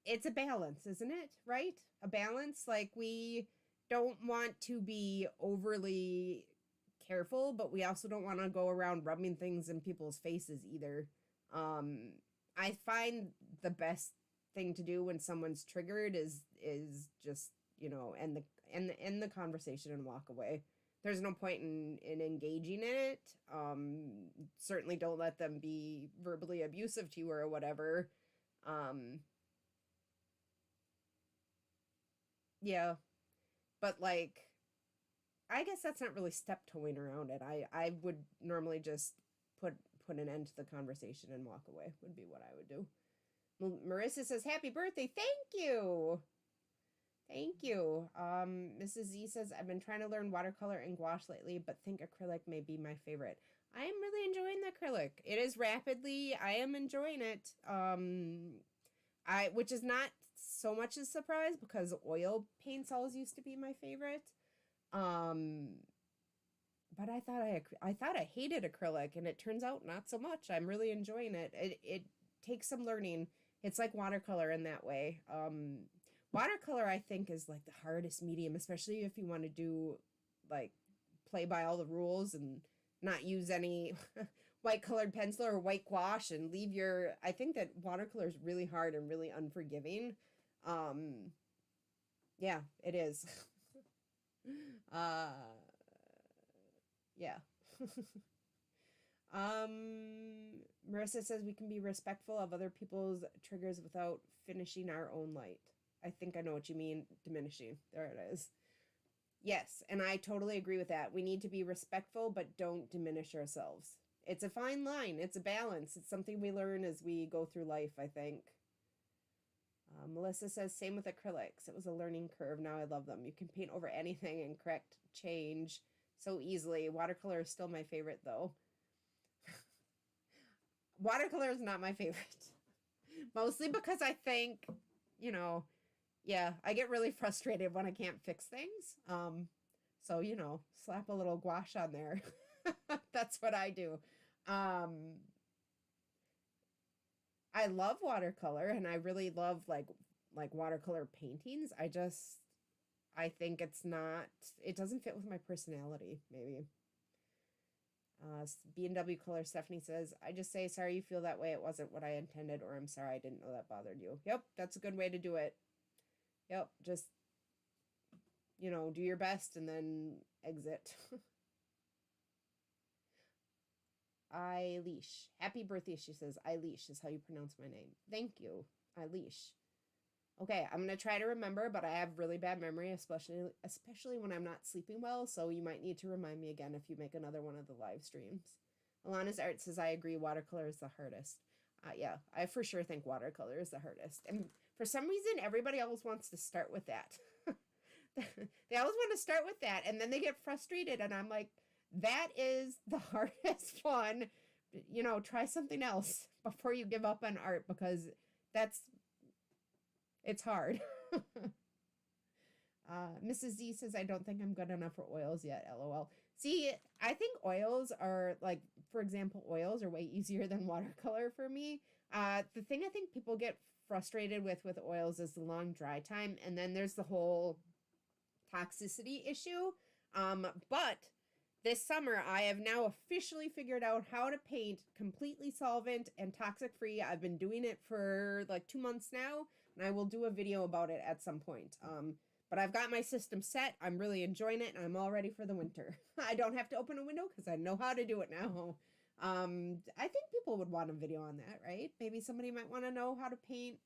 Speaker 1: it's a balance, isn't it? Right? A balance. We don't want to be overly careful, but we also don't want to go around rubbing things in people's faces either. I find the best thing to do when someone's triggered is just, end the conversation and walk away. There's no point in engaging in it. Certainly don't let them be verbally abusive to you or whatever. Yeah. But I guess that's not really step-toeing around it. I would normally just put an end to the conversation and walk away, would be what I would do. Well, Marissa says, happy birthday. Thank you. Thank you. Mrs. Z says, I've been trying to learn watercolor and gouache lately, but think acrylic may be my favorite. I am really enjoying the acrylic. It is rapidly. I am enjoying it. Which is not so much a surprise because oil Paintols used to be my favorite. But I thought I hated acrylic, and it turns out not so much. I'm really enjoying it. It takes some learning. It's like watercolor in that way. Watercolor, I think, is like the hardest medium, especially if you want to do like play by all the rules and not use any white colored pencil or white gouache and leave your. I think that watercolor is really hard and really unforgiving. Yeah, it is. Yeah. Marissa says we can be respectful of other people's triggers without finishing our own light. I think I know what you mean, diminishing. There it is. Yes, and I totally agree with that. We need to be respectful, but don't diminish ourselves. It's a fine line. It's a balance. It's something we learn as we go through life, I think. Melissa says, same with acrylics. It was a learning curve. Now I love them. You can paint over anything and correct change so easily. Watercolor is still my favorite, though. Watercolor is not my favorite. Mostly because I think, yeah, I get really frustrated when I can't fix things. So, slap a little gouache on there. That's what I do. I love watercolor, and I really love like watercolor paintings. I think it doesn't fit with my personality, maybe. B&W Color Stephanie says, I just say, sorry you feel that way. It wasn't what I intended, or I'm sorry I didn't know that bothered you. Yep, that's a good way to do it. Yep, just, do your best and then exit. Eilish. Happy birthday, she says. Eilish is how you pronounce my name. Thank you, Eilish. Okay, I'm going to try to remember, but I have really bad memory, especially when I'm not sleeping well, so you might need to remind me again if you make another one of the live streams. Alana's Art says, I agree, watercolor is the hardest. Yeah, I for sure think watercolor is the hardest. And for some reason, everybody else wants to start with that. They always want to start with that, and then they get frustrated, and I'm like, that is the hardest one. Try something else before you give up on art, because it's hard. Mrs. Z says, I don't think I'm good enough for oils yet, LOL. See, I think oils are, like, for example, oils are way easier than watercolor for me. The thing I think people get frustrated with oils is the long dry time, and then there's the whole toxicity issue. But this summer, I have now officially figured out how to paint completely solvent and toxic-free. I've been doing it for like 2 months now, and I will do a video about it at some point. But I've got my system set. I'm really enjoying it, and I'm all ready for the winter. I don't have to open a window because I know how to do it now. I think people would want a video on that, right? Maybe somebody might want to know how to paint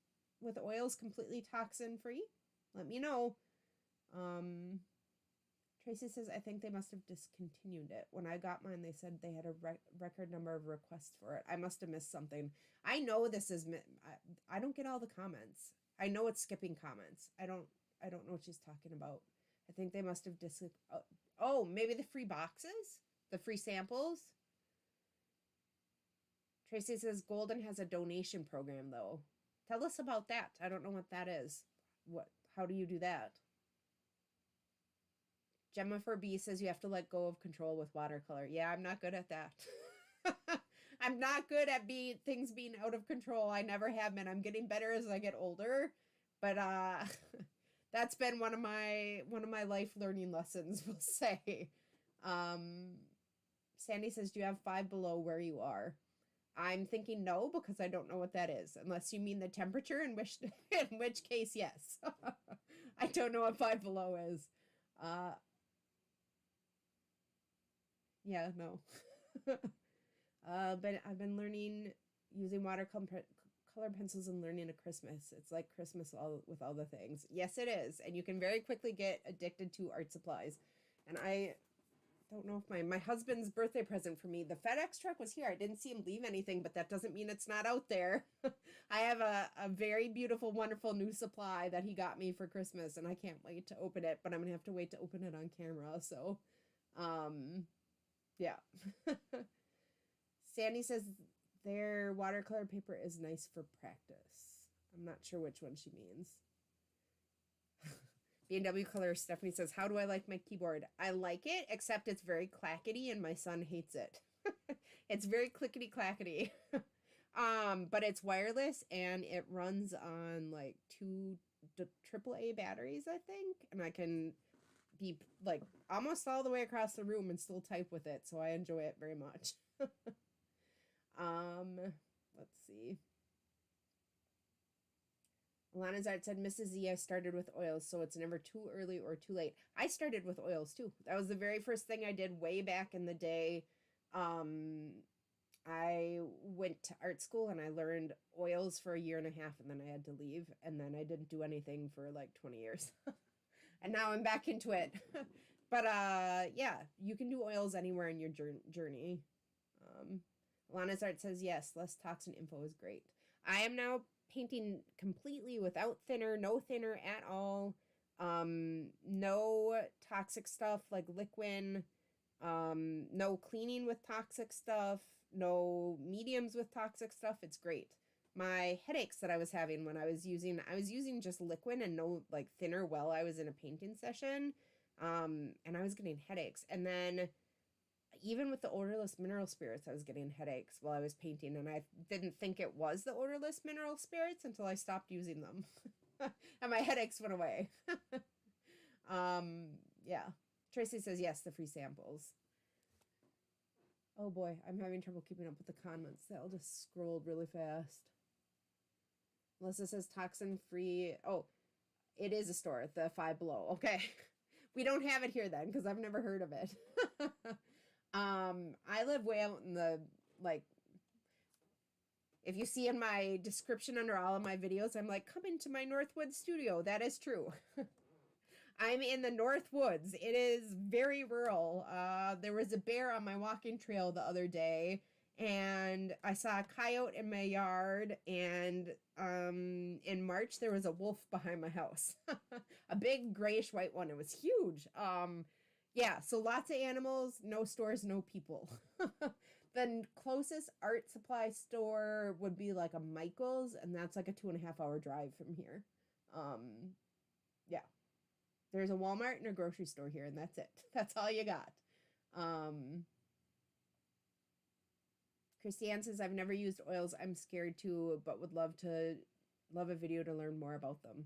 Speaker 1: with oils completely toxin-free. Let me know. Tracy says, I think they must have discontinued it. When I got mine, they said they had a record number of requests for it. I must have missed something. I know this is, I don't get all the comments. I know it's skipping comments. I don't know what she's talking about. I think they must have maybe the free boxes? The free samples? Tracy says, Golden has a donation program, though. Tell us about that. I don't know what that is. How do you do that? Jennifer B says you have to let go of control with watercolor. Yeah, I'm not good at that. I'm not good at things being out of control. I never have been. I'm getting better as I get older. But that's been one of my life learning lessons, we'll say. Sandy says, do you have 5 below where you are? I'm thinking no, because I don't know what that is. Unless you mean the temperature, in which case, yes. I don't know what 5 below is. Yeah, no. But I've been learning using watercolor pencils and learning a Christmas. It's like Christmas with all the things. Yes, it is. And you can very quickly get addicted to art supplies. And I don't know if my husband's birthday present for me, the FedEx truck was here. I didn't see him leave anything, but that doesn't mean it's not out there. I have a very beautiful, wonderful new supply that he got me for Christmas, and I can't wait to open it, but I'm going to have to wait to open it on camera. So, yeah. Sandy says their watercolor paper is nice for practice. I'm not sure which one she means. B&W Color Stephanie says, how do I like my keyboard? I like it, except it's very clackety and my son hates it. It's very clickety clackety. But it's wireless and it runs on like 2 AAA batteries, I think. And I can be like almost all the way across the room and still type with it. So I enjoy it very much. Let's see. Alana's Art said, Mrs. Z, I started with oils, so it's never too early or too late. I started with oils, too. That was the very first thing I did way back in the day. I went to art school, and I learned oils for 1.5 years, and then I had to leave, and then I didn't do anything for, like, 20 years. And now I'm back into it. But, yeah, you can do oils anywhere in your journey. Alana's Art says, yes, less toxin info is great. I am now painting completely without thinner, no thinner at all, no toxic stuff like Liquin, no cleaning with toxic stuff, no mediums with toxic stuff. It's great. My headaches that I was having when I was using just Liquin and no like thinner while I was in a painting session, and I was getting headaches. And then even with the odorless mineral spirits, I was getting headaches while I was painting, and I didn't think it was the odorless mineral spirits until I stopped using them. And my headaches went away. Yeah. Tracy says, yes, the free samples. Oh boy, I'm having trouble keeping up with the comments. I'll just scroll really fast. Melissa says toxin-free. Oh, it is a store, the Five Below. Okay. We don't have it here then, because I've never heard of it. I live way out in the, like, if you see in my description under all of my videos, I'm like, come into my Northwoods studio. That is true. I'm in the Northwoods. It is very rural. There was a bear on my walking trail the other day, and I saw a coyote in my yard, and in March there was a wolf behind my house. A big grayish white one. It was huge. Yeah, so lots of animals, no stores, no people. The closest art supply store would be like a Michael's, and that's like a 2.5-hour drive from here. Yeah. There's a Walmart and a grocery store here, and that's it. That's all you got. Christiane says, I've never used oils. I'm scared to, but would love a video to learn more about them.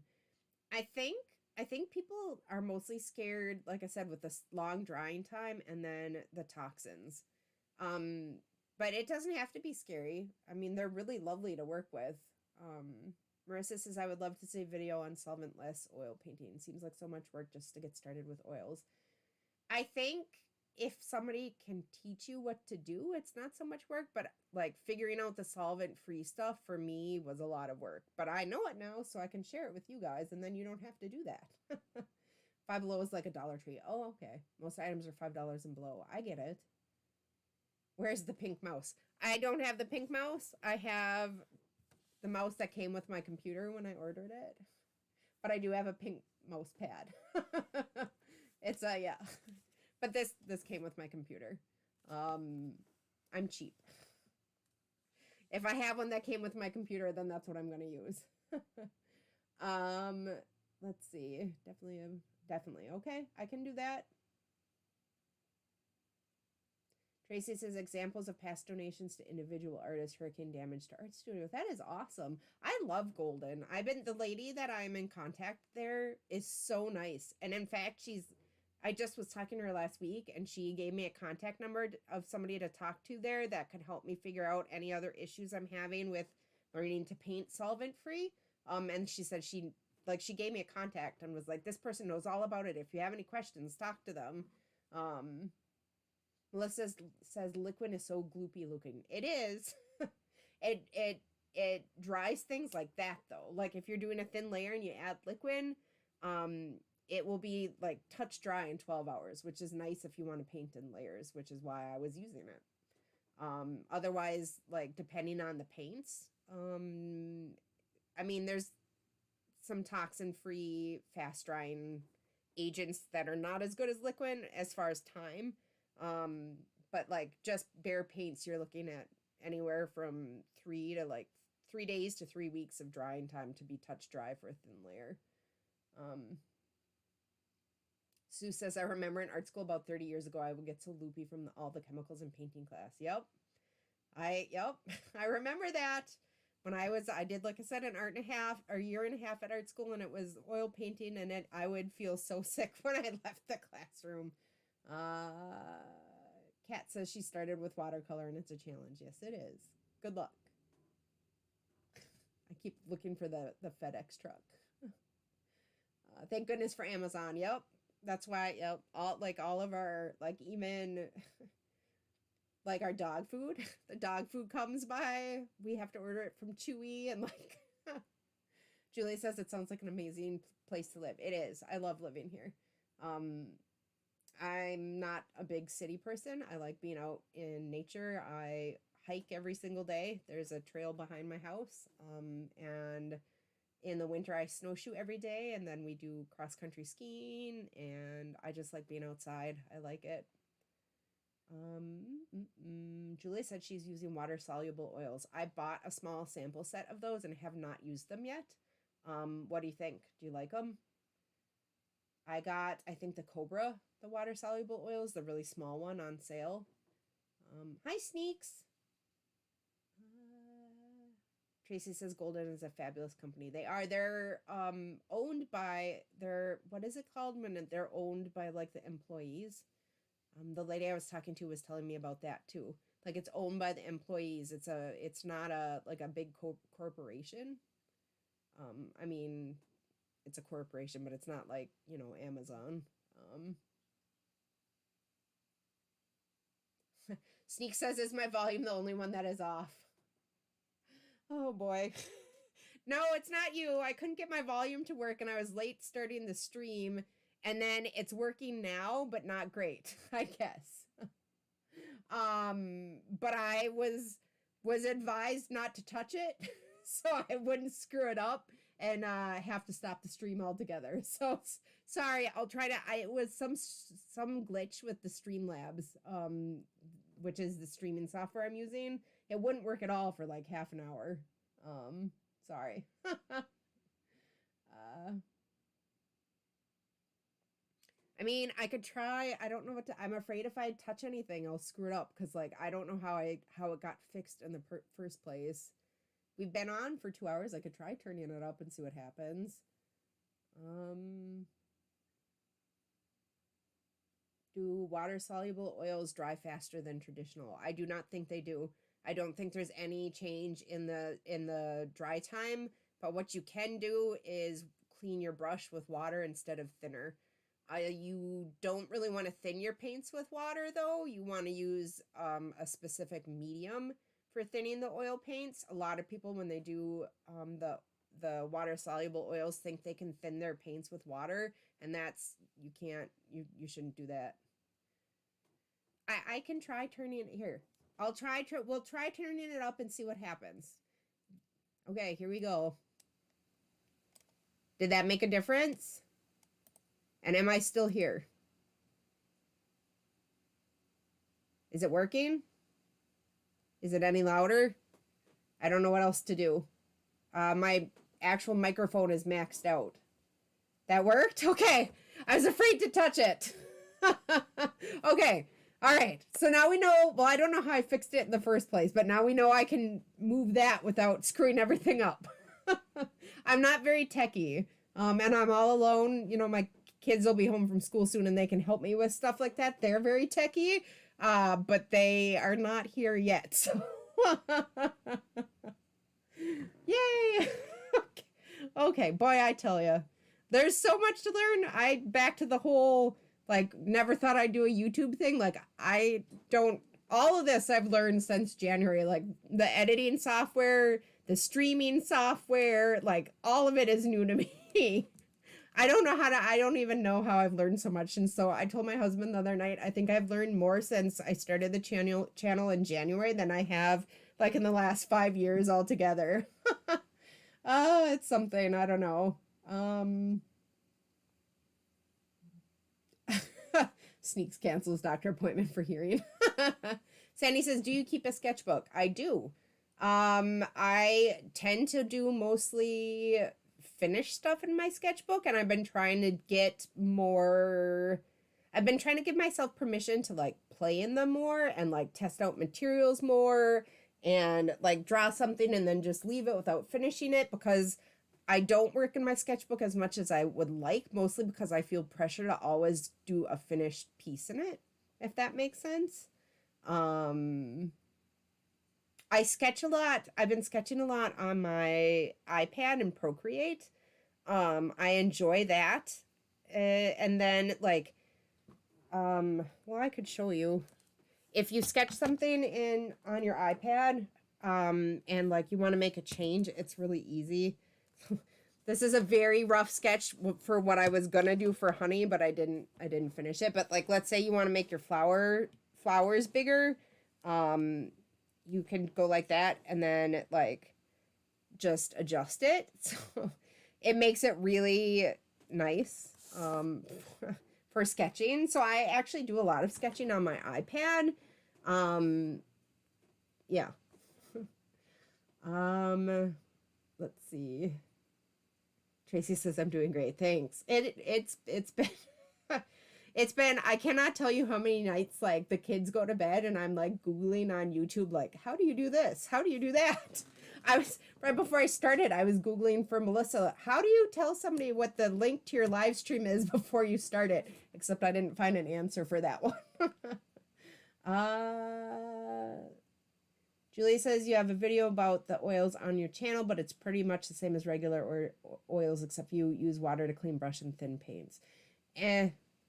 Speaker 1: I think people are mostly scared, like I said, with this long drying time and then the toxins. But it doesn't have to be scary. I mean, they're really lovely to work with. Marissa says, I would love to see a video on solventless oil painting. Seems like so much work just to get started with oils. I think if somebody can teach you what to do, it's not so much work, but like figuring out the solvent-free stuff for me was a lot of work. But I know it now, so I can share it with you guys, and then you don't have to do that. Five Below is like a Dollar Tree. Oh, okay. Most items are $5 and below. I get it. Where's the pink mouse? I don't have the pink mouse. I have the mouse that came with my computer when I ordered it. But I do have a pink mouse pad. It's a, yeah. But this came with my computer. I'm cheap. If I have one that came with my computer, then that's what I'm going to use. Let's see. Definitely. Okay, I can do that. Tracy says, examples of past donations to individual artists, hurricane damage to art studio. That is awesome. I love Golden. The lady that I'm in contact there is so nice. And in fact, I just was talking to her last week, and she gave me a contact number of somebody to talk to there that could help me figure out any other issues I'm having with learning to paint solvent-free. And she said she gave me a contact and was like, this person knows all about it. If you have any questions, talk to them. Melissa says Liquin is so gloopy looking. It is. It dries things like that, though. Like if you're doing a thin layer and you add Liquin, it will be like touch dry in 12 hours, which is nice if you want to paint in layers, which is why I was using it. Otherwise, like depending on the paints, I mean, there's some toxin-free, fast-drying agents that are not as good as Liquin as far as time. But like just bare paints, you're looking at anywhere from 3 days to 3 weeks of drying time to be touch dry for a thin layer. Sue says, I remember in art school about 30 years ago, I would get so loopy from all the chemicals in painting class. Yep. I remember that. When I did, like I said, a year and a half at art school, and it was oil painting, and I would feel so sick when I left the classroom. Kat says she started with watercolor, and it's a challenge. Yes, it is. Good luck. I keep looking for the FedEx truck. Thank goodness for Amazon. Yep. That's why, yep. All of our, like, even... like our dog food, the dog food comes by, we have to order it from Chewy, and like, Julie says it sounds like an amazing place to live. It is. I love living here. I'm not a big city person. I like being out in nature. I hike every single day. There's a trail behind my house. And in the winter I snowshoe every day, and then we do cross-country skiing, and I just like being outside. I like it. Julie said she's using water-soluble oils. I bought a small sample set of those and have not used them yet. What do you think? Do you like them? I got, I think, the Cobra, the water-soluble oils, the really small one on sale. Hi, Sneaks. Tracy says Golden is a fabulous company. They are. They're owned by, what is it called when they're owned by, like, the employees? The lady I was talking to was telling me about that too. Like, it's owned by the employees. It's not a big corporation. I mean, it's a corporation, but it's not like, you know, Amazon. Sneak says, is my volume the only one that is off? Oh boy. No, it's not you. I couldn't get my volume to work, and I was late starting the stream. And then it's working now, but not great, I guess. But I was advised not to touch it, so I wouldn't screw it up and have to stop the stream altogether. So sorry. I'll try to. It was some glitch with the Streamlabs, which is the streaming software I'm using. It wouldn't work at all for like half an hour. Sorry. I mean, I could try. I don't know what to. I'm afraid if I touch anything, I'll screw it up, because like I don't know how it got fixed in the first place. We've been on for 2 hours. I could try turning it up and see what happens. Do water-soluble oils dry faster than traditional? I do not think they do. I don't think there's any change in the dry time. But what you can do is clean your brush with water instead of thinner. You don't really want to thin your paints with water, though. You want to use a specific medium for thinning the oil paints. A lot of people, when they do the water-soluble oils, think they can thin their paints with water, and that's, you can't, you shouldn't do that. I can try turning it here. We'll try turning it up and see what happens. Okay, here we go. Did that make a difference? And am I still here? Is it working? Is it any louder? I don't know what else to do. My actual microphone is maxed out. That worked? Okay. I was afraid to touch it. Okay. All right. So now we know, well, I don't know how I fixed it in the first place, but now we know I can move that without screwing everything up. I'm not very techie. And I'm all alone. You know, my kids will be home from school soon, and they can help me with stuff like that. They're very techie, but they are not here yet. So, yay! Okay, boy, I tell you, there's so much to learn. Back to the whole, like, never thought I'd do a YouTube thing. Like, all of this I've learned since January. Like, the editing software, the streaming software, like, all of it is new to me. I don't know how to, I don't even know how I've learned so much. And so I told my husband the other night, I think I've learned more since I started the channel in January than I have like in the last 5 years altogether. It's something, I don't know. Sneaks cancels doctor appointment for hearing. Sandy says, do you keep a sketchbook? I do. I tend to do mostly finished stuff in my sketchbook, and I've been trying to get more, I've been trying to give myself permission to like play in them more and like test out materials more and like draw something and then just leave it without finishing it, because I don't work in my sketchbook as much as I would like, mostly because I feel pressure to always do a finished piece in it, if that makes sense. I sketch a lot. I've been sketching a lot on my iPad and Procreate. I enjoy that. And then like, well, I could show you. If you sketch something on your iPad, and like you want to make a change, it's really easy. This is a very rough sketch for what I was gonna do for honey, but I didn't finish it. But like, let's say you want to make your flowers bigger, you can go like that and then like just adjust it. So it makes it really nice for sketching. So I actually do a lot of sketching on my iPad. Yeah. Let's see. Tracy says I'm doing great. Thanks. It's been it's been, I cannot tell you how many nights like the kids go to bed and I'm like Googling on YouTube, like, how do you do this? How do you do that? I was, right before I started, I was Googling for Melissa, how do you tell somebody what the link to your live stream is before you start it? Except I didn't find an answer for that one. Julie says you have a video about the oils on your channel, but it's pretty much the same as regular oils, except you use water to clean brush and thin paints.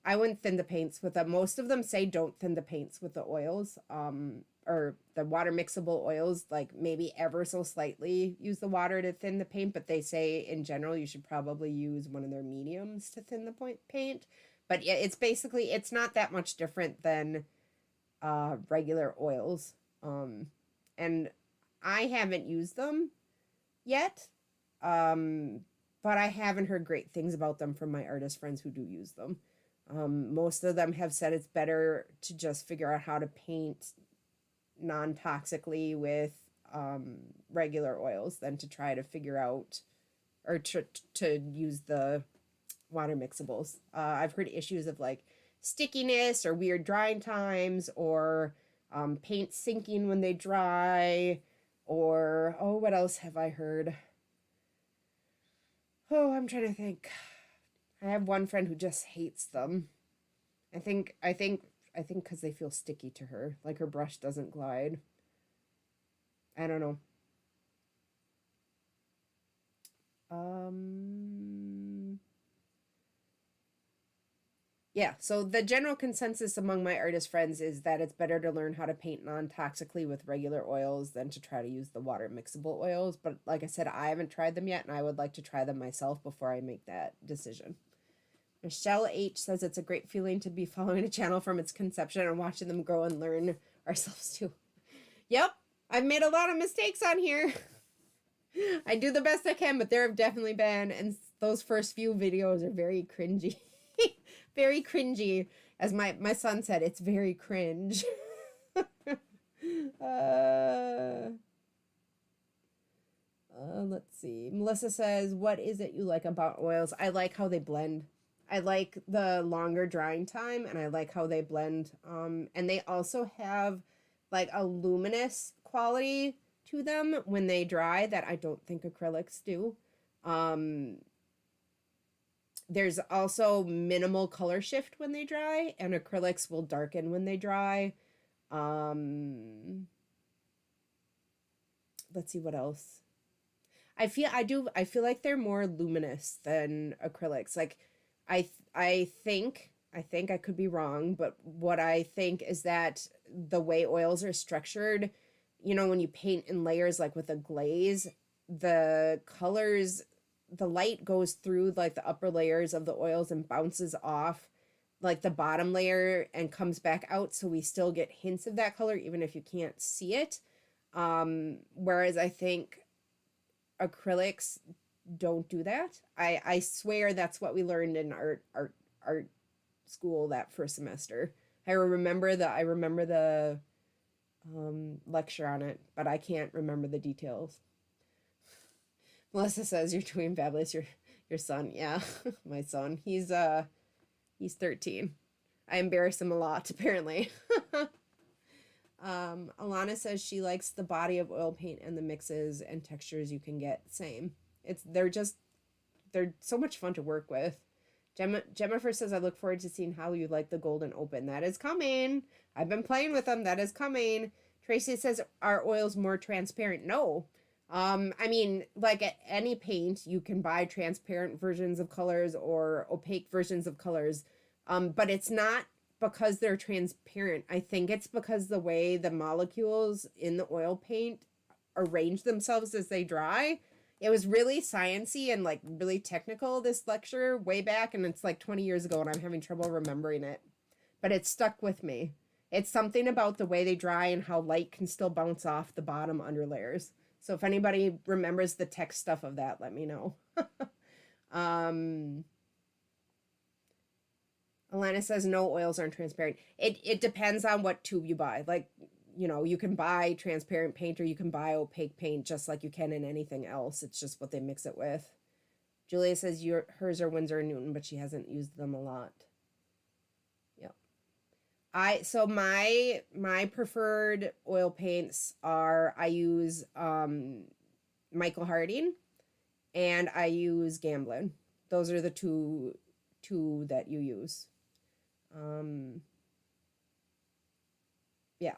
Speaker 1: I wouldn't thin the paints with them. Most of them say don't thin the paints with the oils, or the water mixable oils, like maybe ever so slightly use the water to thin the paint, but they say in general you should probably use one of their mediums to thin the paint. But yeah, it's basically, it's not that much different than regular oils. And I haven't used them yet, but I haven't heard great things about them from my artist friends who do use them. Most of them have said it's better to just figure out how to paint non-toxically with regular oils than to try to figure out or to use the water mixables. I've heard issues of like stickiness or weird drying times, or paint sinking when they dry, or oh, what else have I heard? Oh, I'm trying to think. I have one friend who just hates them. I think because they feel sticky to her, like her brush doesn't glide. I don't know. Yeah, so the general consensus among my artist friends is that it's better to learn how to paint non-toxically with regular oils than to try to use the water mixable oils. But like I said, I haven't tried them yet, and I would like to try them myself before I make that decision. Michelle H. says it's a great feeling to be following a channel from its conception and watching them grow and learn ourselves too. Yep, I've made a lot of mistakes on here. I do the best I can, but there have definitely been, and those first few videos are very cringy. Very cringy. As my son said, it's very cringe. Let's see. Melissa says, what is it you like about oils? I like how they blend. I like the longer drying time, and I like how they blend. And they also have like a luminous quality to them when they dry that I don't think acrylics do. There's also minimal color shift when they dry, and acrylics will darken when they dry. Let's see what else. I feel like they're more luminous than acrylics. Like I think I could be wrong, but what I think is that the way oils are structured, you know, when you paint in layers like with a glaze, the colors the light goes through like the upper layers of the oils and bounces off like the bottom layer and comes back out, so we still get hints of that color even if you can't see it. Whereas I think acrylics don't do that. I swear that's what we learned in art school that first semester. I remember the lecture on it, but I can't remember the details. Melissa says you're doing fabulous. Your son, yeah, my son. He's 13. I embarrass him a lot, apparently. Alana says she likes the body of oil paint and the mixes and textures you can get. Same. They're so much fun to work with. Jennifer says, I look forward to seeing how you like the golden open. That is coming. I've been playing with them. That is coming. Tracy says, are oils more transparent? No. I mean, like at any paint, you can buy transparent versions of colors or opaque versions of colors. But it's not because they're transparent. I think it's because the way the molecules in the oil paint arrange themselves as they dry. It was really sciencey and like really technical, this lecture way back, and it's like 20 years ago and I'm having trouble remembering it. But it stuck with me. It's something about the way they dry and how light can still bounce off the bottom under layers. So if anybody remembers the tech stuff of that, let me know. Alana says no, oils aren't transparent. It depends on what tube you buy. Like, you know, you can buy transparent paint or you can buy opaque paint just like you can in anything else. It's just what they mix it with. Julia says hers are Winsor and Newton, but she hasn't used them a lot. Yep. So my preferred oil paints are, I use Michael Harding and I use Gamblin. Those are the two that you use. Yeah.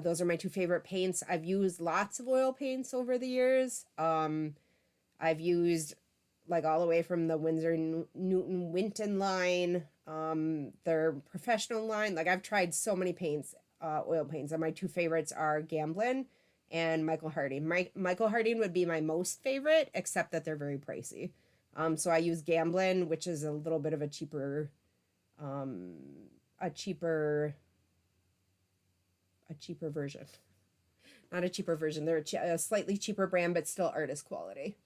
Speaker 1: Those are my two favorite paints. I've used lots of oil paints over the years. I've used like all the way from the Winsor and Newton Winton line, their professional line. Like I've tried so many paints, oil paints, and my two favorites are Gamblin and Michael Harding. Michael Harding would be my most favorite, except that they're very pricey. So I use Gamblin, which is a little bit of a cheaper version. Not a cheaper version. They're a slightly cheaper brand, but still artist quality.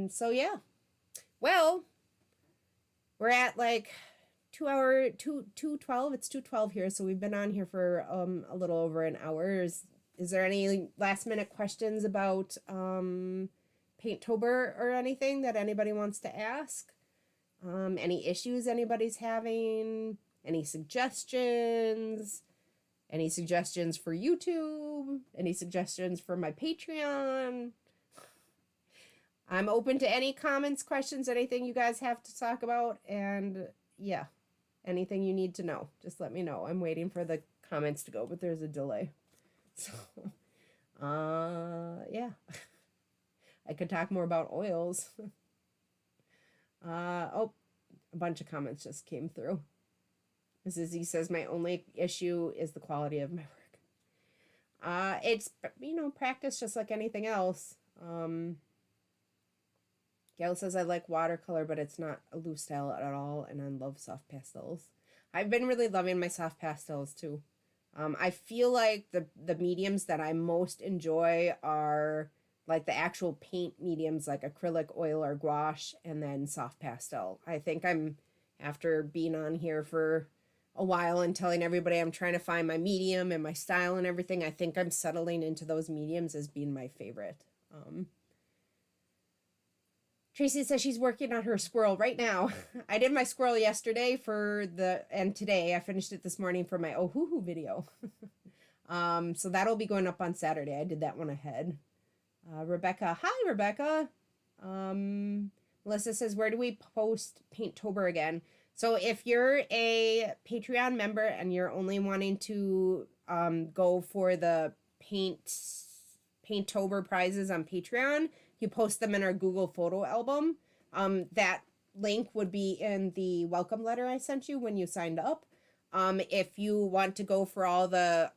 Speaker 1: So yeah. Well, we're at like 2:12. It's 2:12 here, so we've been on here for a little over an hour. Is there any last minute questions about Paintober or anything that anybody wants to ask? Any issues anybody's having? Any suggestions? Any suggestions for YouTube? Any suggestions for my Patreon? I'm open to any comments, questions, anything you guys have to talk about. And yeah, anything you need to know, just let me know. I'm waiting for the comments to go, but there's a delay. So, yeah. I could talk more about oils. Oh, a bunch of comments just came through. Mrs. Z says, my only issue is the quality of my work. It's, practice just like anything else. Gail says, I like watercolor, but it's not a loose style at all, and I love soft pastels. I've been really loving my soft pastels, too. I feel like the mediums that I most enjoy are like the actual paint mediums, like acrylic, oil, or gouache, and then soft pastel. I think after being on here for a while and telling everybody I'm trying to find my medium and my style and everything, I think I'm settling into those mediums as being my favorite. Tracy says she's working on her squirrel right now. I did my squirrel yesterday and today I finished it this morning for my Oh Hoo Hoo video. So that'll be going up on Saturday. I did that one ahead. Rebecca, hi Rebecca. Melissa says, where do we post Paintober again? So if you're a Patreon member and you're only wanting to go for the Paintober prizes on Patreon, you post them in our Google photo album. That link would be in the welcome letter I sent you when you signed up. If you want to go for all the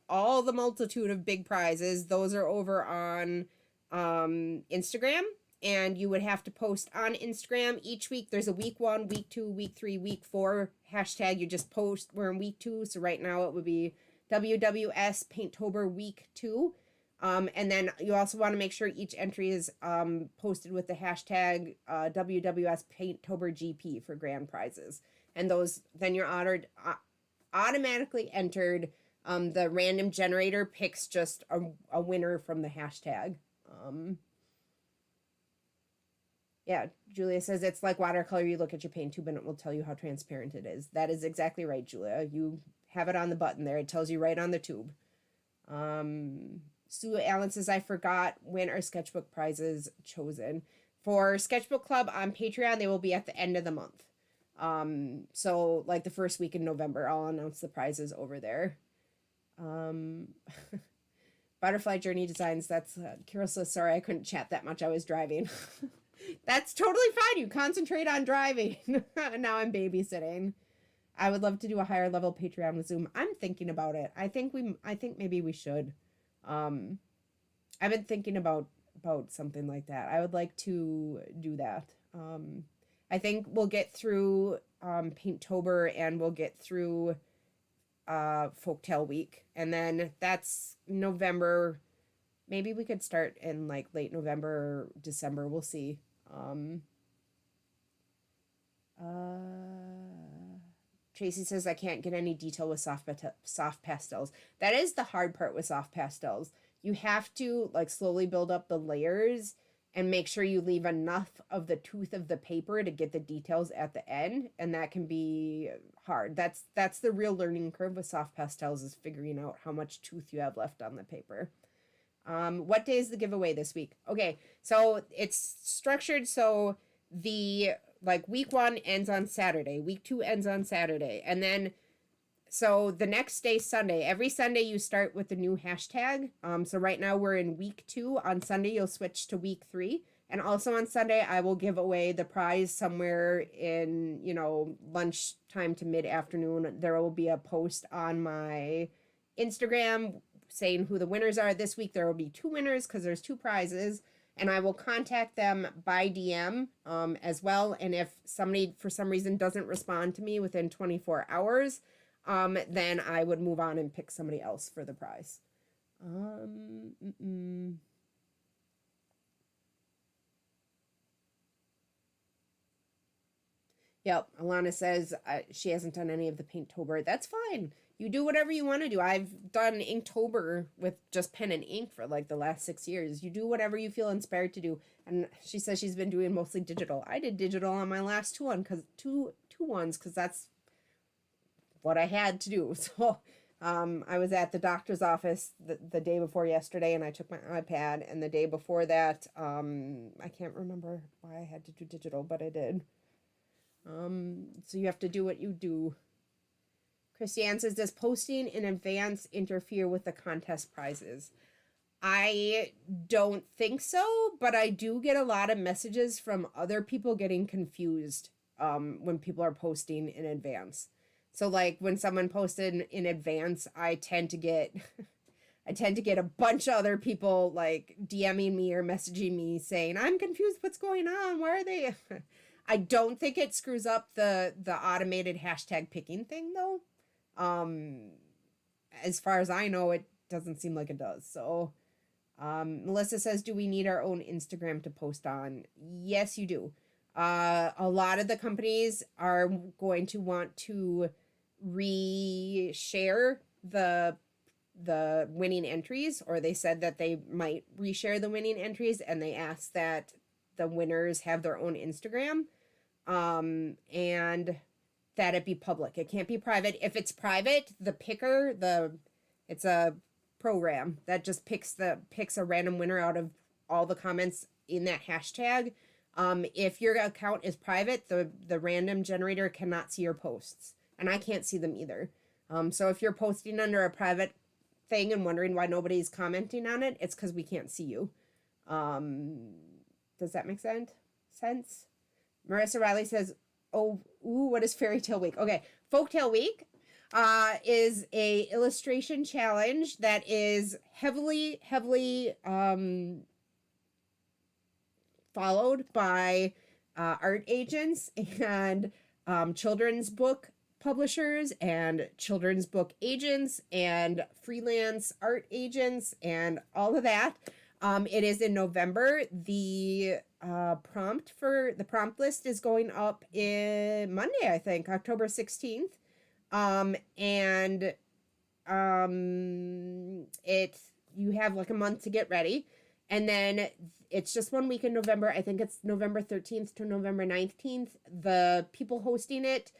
Speaker 1: multitude of big prizes, those are over on Instagram, and you would have to post on Instagram each week. There's a week 1, week 2, week 3, week 4 hashtag. You just post. We're in week 2, so right now it would be WWS Paintober week 2. And then you also want to make sure each entry is posted with the hashtag WWS Paintober GP for grand prizes. And those, then you're automatically entered. The random generator picks just a winner from the hashtag. Yeah, Julia says it's like watercolor. You look at your paint tube and it will tell you how transparent it is. That is exactly right, Julia. You have it on the button there. It tells you right on the tube. Sue Allen says, I forgot when our sketchbook prizes chosen. For Sketchbook Club on Patreon, they will be at the end of the month. So like the first week in November, I'll announce the prizes over there. Butterfly Journey Designs, that's Carol says, sorry, I couldn't chat that much. I was driving. That's totally fine. You concentrate on driving. Now I'm babysitting. I would love to do a higher level Patreon with Zoom. I'm thinking about it. I think maybe we should. I've been thinking about something like that. I would like to do that. I think we'll get through Paintober and we'll get through Folktale Week, and then that's November. Maybe we could start in like late November or December. We'll see. Tracy says, I can't get any detail with soft pastels. That is the hard part with soft pastels. You have to like slowly build up the layers and make sure you leave enough of the tooth of the paper to get the details at the end. And that can be hard. That's the real learning curve with soft pastels, is figuring out how much tooth you have left on the paper. What day is the giveaway this week? Okay, so it's structured so the like week 1 ends on Saturday, week 2 ends on Saturday, and then so the next day, Sunday, every Sunday you start with the new hashtag. So right now we're in week 2. On Sunday you'll switch to week 3, and also on Sunday I will give away the prize somewhere in, you know, lunchtime to mid-afternoon. There will be a post on my Instagram saying who the winners are. This week there will be 2 winners because there's 2 prizes, and I will contact them by DM as well. And if somebody for some reason doesn't respond to me within 24 hours, then I would move on and pick somebody else for the prize. Yep, Alana says she hasn't done any of the Paintober. That's fine. You do whatever you want to do. I've done Inktober with just pen and ink for like the last 6 years. You do whatever you feel inspired to do. And she says she's been doing mostly digital. I did digital on my last two ones because that's what I had to do. So I was at the doctor's office the day before yesterday, and I took my iPad. And the day before that, I can't remember why I had to do digital, but I did. So you have to do what you do. Christiane says, does posting in advance interfere with the contest prizes? I don't think so, but I do get a lot of messages from other people getting confused when people are posting in advance. So like when someone posted in advance, I tend to get a bunch of other people like DMing me or messaging me saying, I'm confused, what's going on? Why are they? I don't think it screws up the automated hashtag picking thing though. As far as I know, it doesn't seem like it does. So, Melissa says, do we need our own Instagram to post on? Yes, you do. A lot of the companies are going to want to re-share the winning entries, or they said that they might reshare the winning entries, and they asked that the winners have their own Instagram, and that it be public. It can't be private. If it's private, the picker, it's a program that just picks a random winner out of all the comments in that hashtag. If your account is private, the random generator cannot see your posts, and I can't see them either. So if you're posting under a private thing and wondering why nobody's commenting on it, it's because we can't see you. Does that make sense? Marissa Riley says, what is Fairy Tale Week? Okay, Folktale Week is a illustration challenge that is heavily followed by art agents and children's book publishers and children's book agents and freelance art agents and all of that. It is in November. The prompt list is going up in Monday, I think, October 16th. You have like a month to get ready. And then it's just 1 week in November. I think it's November 13th to November 19th. The people hosting it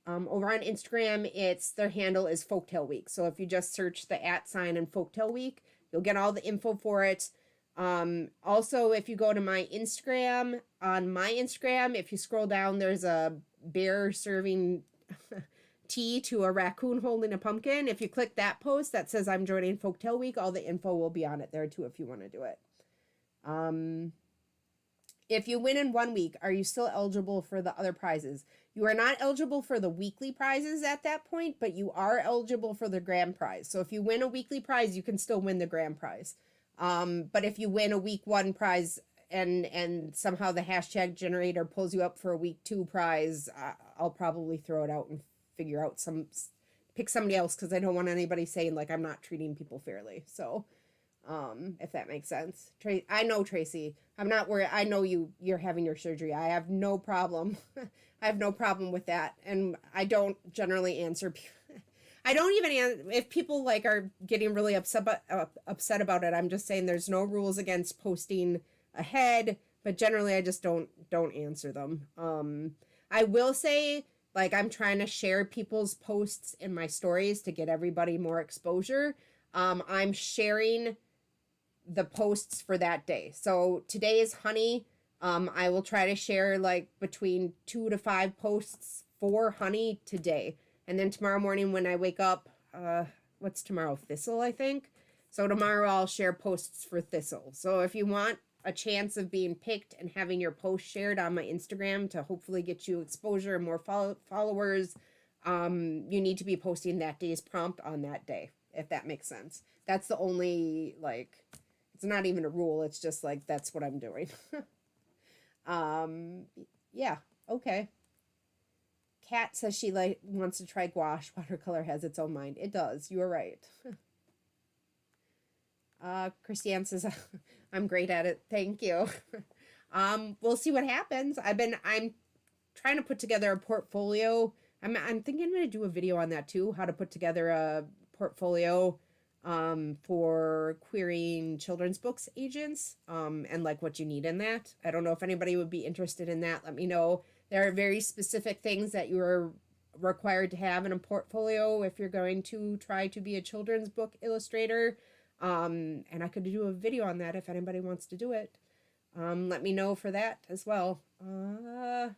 Speaker 1: over on Instagram, their handle is Folktale Week. So if you just search the @ and Folktale Week, you'll get all the info for it. Also, if you go to my Instagram, if you scroll down, there's a bear serving tea to a raccoon holding a pumpkin. If you click that post that says I'm joining Folktale Week, all the info will be on it there too if you want to do it. If you win in 1 week, are you still eligible for the other prizes? You are not eligible for the weekly prizes at that point, but you are eligible for the grand prize. So if you win a weekly prize, you can still win the grand prize. But if you win a week 1 prize and somehow the hashtag generator pulls you up for a week 2 prize, I'll probably throw it out and figure out pick somebody else, because I don't want anybody saying like I'm not treating people fairly. So if that makes sense. I know, Tracy, I'm not worried. I know you're having your surgery. I have no problem. I have no problem with that. And I don't generally answer people. I don't even if people like are getting really upset about it. I'm just saying there's no rules against posting ahead, but generally I just don't answer them. I will say, like, I'm trying to share people's posts in my stories to get everybody more exposure. I'm sharing the posts for that day. So today is honey. I will try to share like between 2 to 5 posts for honey today. And then tomorrow morning when I wake up, what's tomorrow? Thistle, I think. So tomorrow I'll share posts for Thistle. So if you want a chance of being picked and having your post shared on my Instagram to hopefully get you exposure and more followers, you need to be posting that day's prompt on that day, if that makes sense. That's the only, like, it's not even a rule. It's just like, that's what I'm doing. Yeah, okay. Kat says she wants to try gouache. Watercolor has its own mind. It does. You are right. Christiane says, I'm great at it. Thank you. We'll see what happens. I'm trying to put together a portfolio. I'm thinking I'm going to do a video on that too, how to put together a portfolio for querying children's books agents, and like what you need in that. I don't know if anybody would be interested in that. Let me know. There are very specific things that you are required to have in a portfolio if you're going to try to be a children's book illustrator. And I could do a video on that if anybody wants to do it. Let me know for that as well. And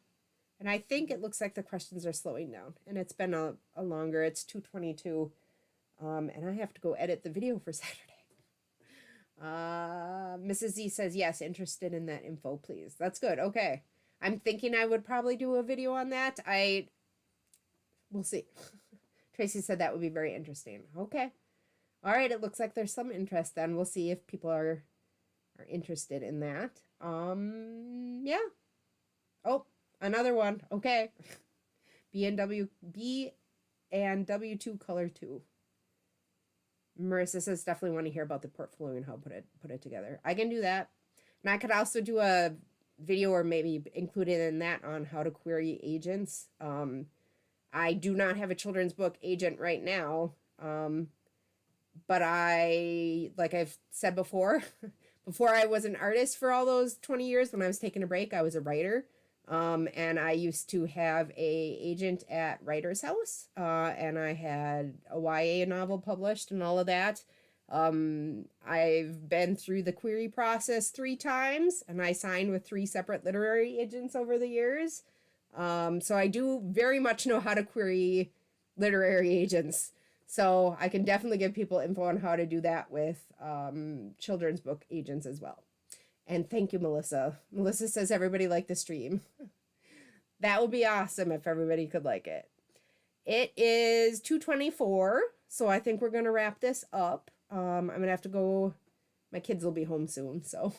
Speaker 1: I think it looks like the questions are slowing down, and it's been a longer, it's 2:22. And I have to go edit the video for Saturday. Mrs. Z says, yes, interested in that info, please. That's good. Okay. I'm thinking I would probably do a video on that. We'll see. Tracy said that would be very interesting. Okay. All right. It looks like there's some interest then. We'll see if people are interested in that. Yeah. Oh, another one. Okay. B and W2 color 2. Marissa says, definitely want to hear about the portfolio and how put it together. I can do that. And I could also do a video or maybe include it in that on how to query agents. I do not have a children's book agent right now. But like I've said before, before I was an artist for all those 20 years, when I was taking a break, I was a writer. And I used to have a agent at Writer's House, and I had a YA novel published and all of that. I've been through the query process 3 times, and I signed with 3 separate literary agents over the years. So I do very much know how to query literary agents. So I can definitely give people info on how to do that with children's book agents as well. And thank you, Melissa. Melissa says everybody liked the stream. That would be awesome if everybody could like it. It is 2:24, so I think we're going to wrap this up. I'm going to have to go. My kids will be home soon, so.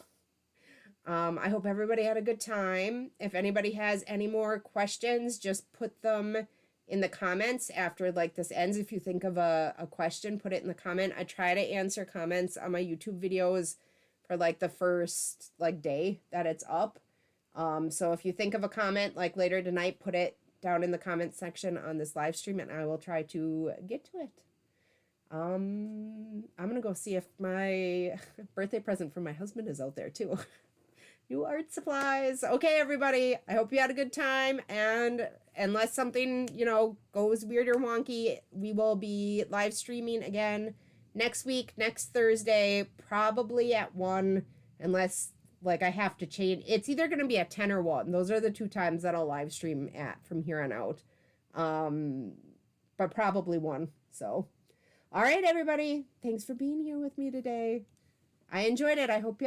Speaker 1: I hope everybody had a good time. If anybody has any more questions, just put them in the comments after like this ends. If you think of a question, put it in the comment. I try to answer comments on my YouTube videos for like the first like day that it's up. So if you think of a comment like later tonight, put it down in the comment section on this live stream and I will try to get to it. I'm gonna go see if my birthday present from my husband is out there too. New art supplies. Okay, everybody. I hope you had a good time. And unless something, you know, goes weird or wonky, we will be live streaming again next week, next Thursday, probably at 1, unless like I have to change. It's either going to be at 10 or 1. Those are the 2 times that I'll live stream at from here on out. But probably 1. So, all right, everybody. Thanks for being here with me today. I enjoyed it. I hope you had